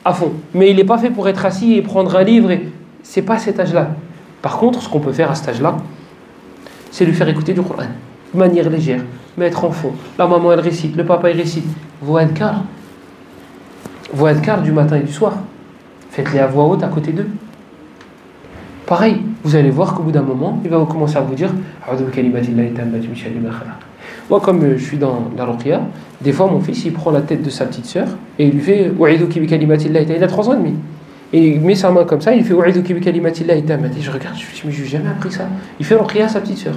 à fond. Mais il n'est pas fait pour être assis et prendre un livre. C'est pas cet âge-là. Par contre, ce qu'on peut faire à cet âge-là, c'est lui faire écouter du Coran de manière légère, mettre en fond. La maman, elle récite, le papa, il récite. Vos adhkar du matin et du soir, faites-les à voix haute à côté d'eux. Pareil, vous allez voir qu'au bout d'un moment, il va commencer à vous dire moi, comme je suis dans la ruqya, des fois, mon fils, il prend la tête de sa petite sœur et il lui fait il a 3 ans et demi. Et il met sa main comme ça, il fait et je regarde, je me dis, mais je n'ai jamais appris ça. Il fait ruqya à sa petite sœur.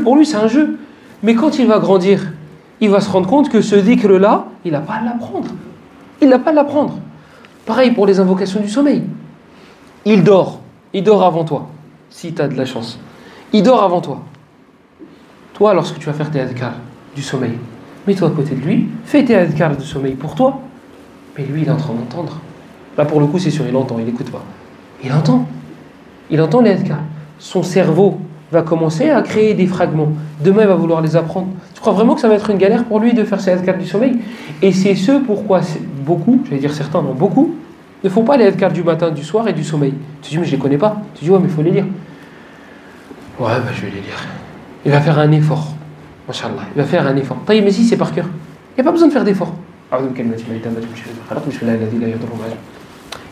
Pour lui, c'est un jeu. Mais quand il va grandir, il va se rendre compte que ce dhikr-là, il n'a pas à l'apprendre. Il n'a pas à l'apprendre. Pareil pour les invocations du sommeil. Il dort avant toi, si tu as de la chance. Il dort avant toi. Toi, lorsque tu vas faire tes adhkar du sommeil, mets-toi à côté de lui, fais tes adhkar du sommeil pour toi. Mais lui, il est en train d'entendre. Là, pour le coup, c'est sûr, il entend, il n'écoute pas. Il entend les adhkar. Son cerveau va commencer à créer des fragments. Demain, il va vouloir les apprendre. Tu crois vraiment que ça va être une galère pour lui de faire ses adhkar du sommeil? Et c'est ce pourquoi beaucoup, j'allais dire certains, non, beaucoup, ne font pas les adhkar du matin, du soir et du sommeil. Tu dis, mais je ne les connais pas. Tu dis, ouais, mais il faut les lire. Ouais, je vais les lire. Il va faire un effort. Masha'Allah. Il va faire un effort. Mais si, c'est par cœur. Il n'y a pas besoin de faire d'effort.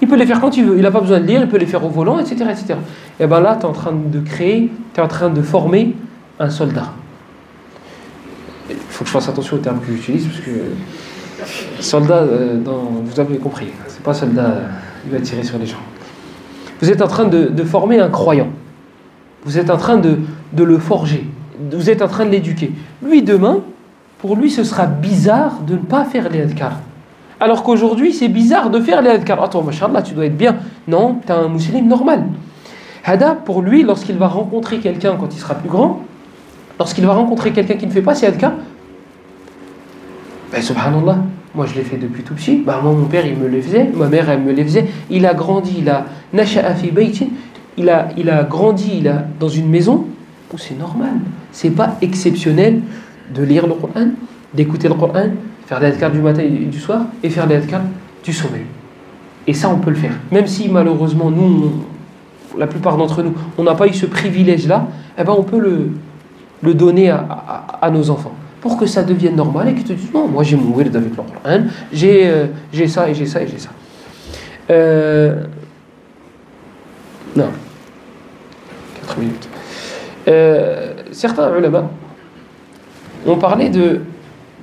Il peut les faire quand il veut, il n'a pas besoin de lire, il peut les faire au volant, etc. Et bien là, tu es en train de créer, tu es en train de former un soldat. Il faut que je fasse attention aux termes que j'utilise, parce que soldat, vous avez compris, c'est pas soldat, il va tirer sur les gens. Vous êtes en train de former un croyant. Vous êtes en train de le forger. Vous êtes en train de l'éduquer. Lui, demain, pour lui, ce sera bizarre de ne pas faire les adhkar. Alors qu'aujourd'hui, c'est bizarre de faire les adhkar. Attends, machallah, tu dois être bien. Non, tu es un musulman normal. Hada, pour lui, lorsqu'il va rencontrer quelqu'un quand il sera plus grand, lorsqu'il va rencontrer quelqu'un qui ne fait pas ses adhkar, ben subhanallah, moi je l'ai fait depuis tout petit. Ben, moi, mon père, il me les faisait, ma mère, elle me les faisait. Il a grandi, il a nasha'a fi baytin, il a grandi dans une maison où c'est normal. C'est pas exceptionnel de lire le Coran, d'écouter le Coran, faire les adhkar du matin et du soir et faire les adhkar du sommeil. Et ça, on peut le faire. Même si malheureusement, nous, la plupart d'entre nous, on n'a pas eu ce privilège-là, eh ben, on peut le donner à nos enfants pour que ça devienne normal et qu'ils te disent non, moi j'ai mon wird avec le Coran, j'ai ça et j'ai ça et j'ai ça. Non. 4 minutes. Certains ulama ont parlé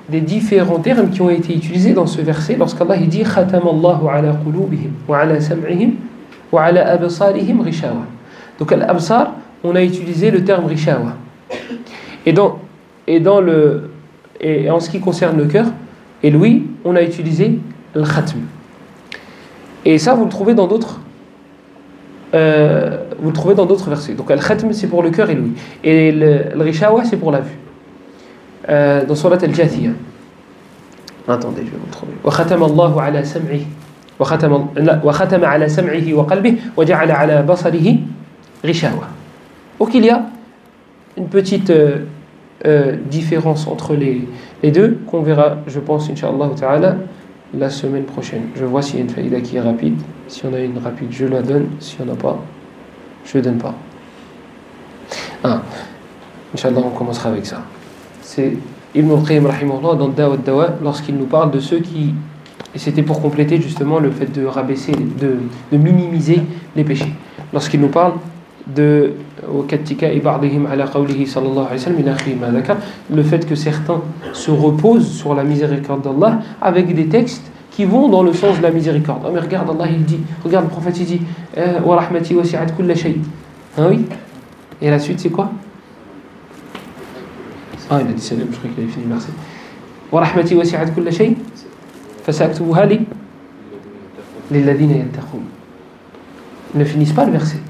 des différents termes qui ont été utilisés dans ce verset lorsqu'Allah dit Khatamallahu ala qulubihim wa ala sam'ihim wa ala absarihim rishawa. Donc al-absar, on a utilisé le terme rishawa. Et en ce qui concerne le cœur et l'ouïe, on a utilisé al-khatm. Et ça, vous le trouvez dans d'autres versets. Donc al-khatm, c'est pour le cœur et l'ouïe. Et le rishawa, c'est pour la vue. Dans Surat al-Jathiyah. Attendez, je vais vous le trouver. وختم الله على سمعه وختم على سمعه وقلبه وجعل على بصره غشاوة. Donc il y a une petite différence entre les deux qu'on verra, je pense, Inch'Allah ta'ala, la semaine prochaine. Je vois s'il y a une faïda qui est rapide. Si on a une rapide, je la donne. Si on n'a pas, je ne donne pas. Inch'Allah, on commencera avec ça. C'est Ibn al-Qayyim rahimahullah dans Dawa al-Dawa lorsqu'il nous parle de ceux qui, et c'était pour compléter justement le fait de rabaisser, de minimiser les péchés. Lorsqu'il nous parle de le fait que certains se reposent sur la miséricorde d'Allah avec des textes qui vont dans le sens de la miséricorde. Mais regarde, Allah il dit, regarde le prophète il dit wa rahmati wasi'at kulla shay. Oui. Et la suite c'est quoi? Il a dit salam, je crois qu'il avait fini, merci. Wa rahmati wasi'at kulla shay fasaktubuha lilladhina yattaqun. Ne finissent pas le verset.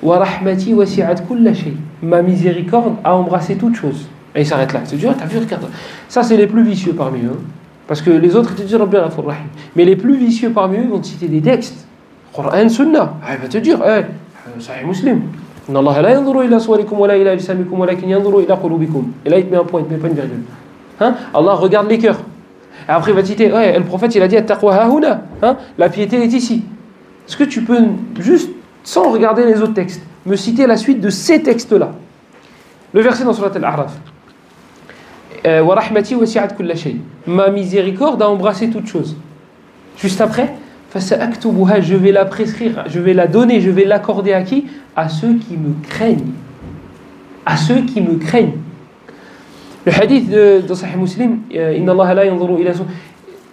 Wa rahmati wasi'at kulla shay. Ma miséricorde a embrassé toute chose. Et il s'arrête là. C'est dur, t'as vu, regarde. Ça, c'est les plus vicieux parmi eux. Parce que les autres, ils te disent Rabbi Ghafur Rahim. Mais les plus vicieux parmi eux vont te citer des textes. Qur'an, Sunnah. Il va te dire, Sahih Muslim. Inna Allah la yanzuru ila suwarikum wa la ila ajsamikum walakin yanzuru ila qulubikum. Et là, il te met un point, il te met pas une virgule. Allah regarde les cœurs. Et après, il va te citer, le prophète, il a dit At-taqwa hahuna. La piété est ici. Est-ce que tu peux juste, sans regarder les autres textes, me citer la suite de ces textes-là? Le verset dans Surat Al-A'raf. Wa rahmati wasi'at kulla shay. Ma miséricorde a embrassé toute chose. Juste après, fasa'aktubuha, je vais la prescrire, je vais la donner, je vais l'accorder à qui? À ceux qui me craignent. À ceux qui me craignent. Le hadith de Sahih Muslim, Inna Allah la yanzuru ila.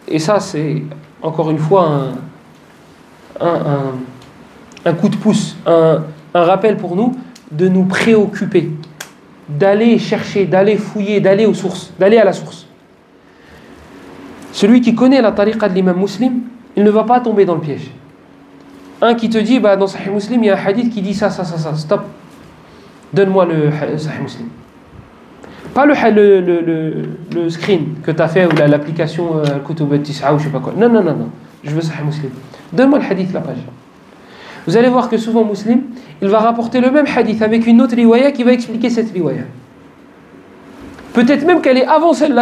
Et ça, c'est encore une fois un coup de pouce, un rappel pour nous de nous préoccuper, d'aller chercher, d'aller fouiller, d'aller aux sources, d'aller à la source. Celui qui connaît la tariqa de l'imam Muslim, il ne va pas tomber dans le piège. Un qui te dit, dans Sahih Muslim, il y a un hadith qui dit ça, stop. Donne-moi le Sahih Muslim. Pas le screen que tu as fait ou l'application Kutub al-Tis'a ou je sais pas quoi. Non. Je veux Sahih Muslim. Donne-moi le hadith, la page. Vous allez voir que souvent Muslim, il va rapporter le même hadith avec une autre riwaya qui va expliquer cette riwaya. Peut-être même qu'elle est avant celle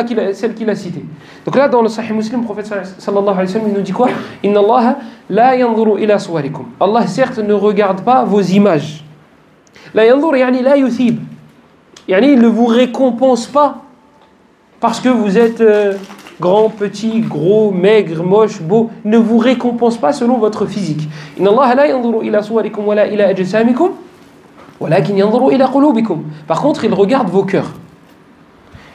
qu'il a citée. Donc là, dans le Sahih Muslim, le prophète sallallahu alayhi wa sallam, il nous dit quoi? Inna Allah la yanzuru ila suwarikum. Allah, certes, ne regarde pas vos images. La yanzur, yani la yuthib. Yani, il ne vous récompense pas parce que vous êtes grand, petit, gros, maigre, moche, beau. Il ne vous récompense pas selon votre physique. Inna Allah la yanzuru ila suwarikum wa la ila ajsamikum walakin yanzuru ila qulubikum. Par contre, il regarde vos cœurs.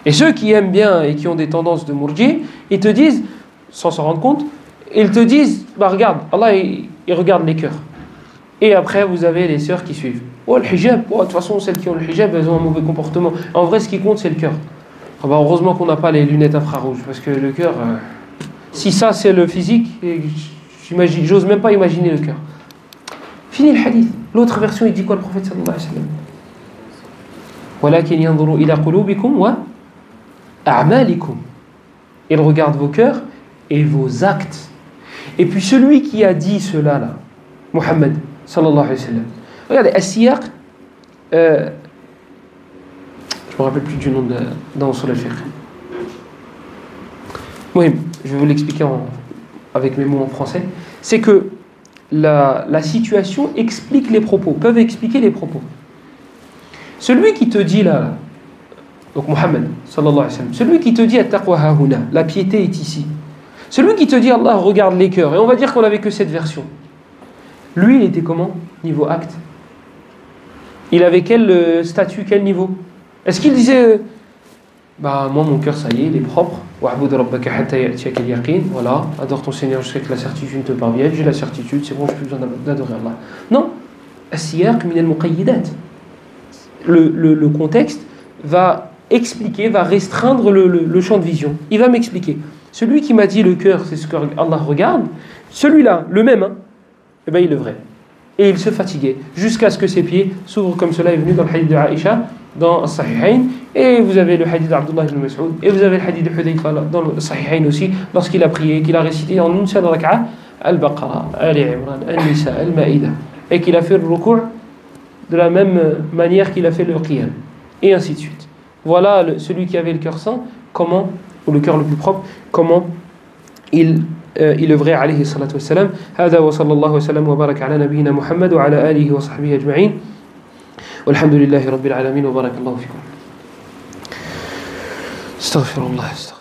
Et ceux qui aiment bien et qui ont des tendances de murji, ils te disent, sans s'en rendre compte, ils te disent, regarde, Allah il regarde les cœurs. Et après vous avez les sœurs qui suivent. Le hijab, de toute façon celles qui ont le hijab, elles ont un mauvais comportement. En vrai ce qui compte c'est le cœur. Heureusement qu'on n'a pas les lunettes infrarouges, parce que le cœur, si ça c'est le physique, j'ose même pas imaginer le cœur. Fini le hadith. L'autre version il dit quoi le prophète sallallahu alayhi wa sallam? Walakin yanzuru ila qulubikum wa a'malikum. Il regarde vos cœurs et vos actes. Et puis celui qui a dit cela là, Muhammad sallallahu alayhi wa sallam. Regardez, as-siyaq, je me rappelle plus du nom dans Usul al-Fiqh. Oui, je vais vous l'expliquer avec mes mots en français. C'est que la situation explique les propos, peuvent expliquer les propos. Celui qui te dit là, donc Muhammad sallallahu alayhi wa sallam, celui qui te dit at-taqwa hahuna, la piété est ici. Celui qui te dit Allah regarde les cœurs, et on va dire qu'on n'avait que cette version. Lui, il était comment niveau acte? Il avait quel statut, quel niveau? Est-ce qu'il disait bah moi mon cœur ça y est, il est propre. Wa'bud rabbaka hatta ya'tiyaka al-yaqin. Voilà, adore ton Seigneur jusqu'à ce que la certitude te parvienne. J'ai la certitude, c'est bon, je n'ai plus besoin d'adorer Allah. Non, as-siyaq min al-muqayyidat. Le contexte va expliquer, va restreindre le champ de vision. Il va m'expliquer. Celui qui m'a dit le cœur, c'est ce que Allah regarde, celui-là, le même, hein, eh ben il œuvrait. Et il se fatiguait jusqu'à ce que ses pieds s'ouvrent, comme cela est venu dans le hadith de Aïcha, dans le Sahihain. Et vous avez le hadith d'Abdullah ibn Mas'ud, et vous avez le hadith de Hudayfa dans le Sahihain aussi, lorsqu'il a prié, qu'il a récité en une seule rak'a Al-Baqarah, Al-Imran, Al-Nisa, Al-Ma'ida, et qu'il a fait le ruku' de la même manière qu'il a fait le qiyam, et ainsi de suite. Voilà celui qui avait le cœur saint, comment, ou le cœur le plus propre, comment il œuvrait alayhi salatu wassalam. هذا وصلى الله وسلم وبارك على نبينا محمد وعلى آله وصحبه أجمعين والحمد لله رب العالمين وبارك الله فيكم. استغفر الله.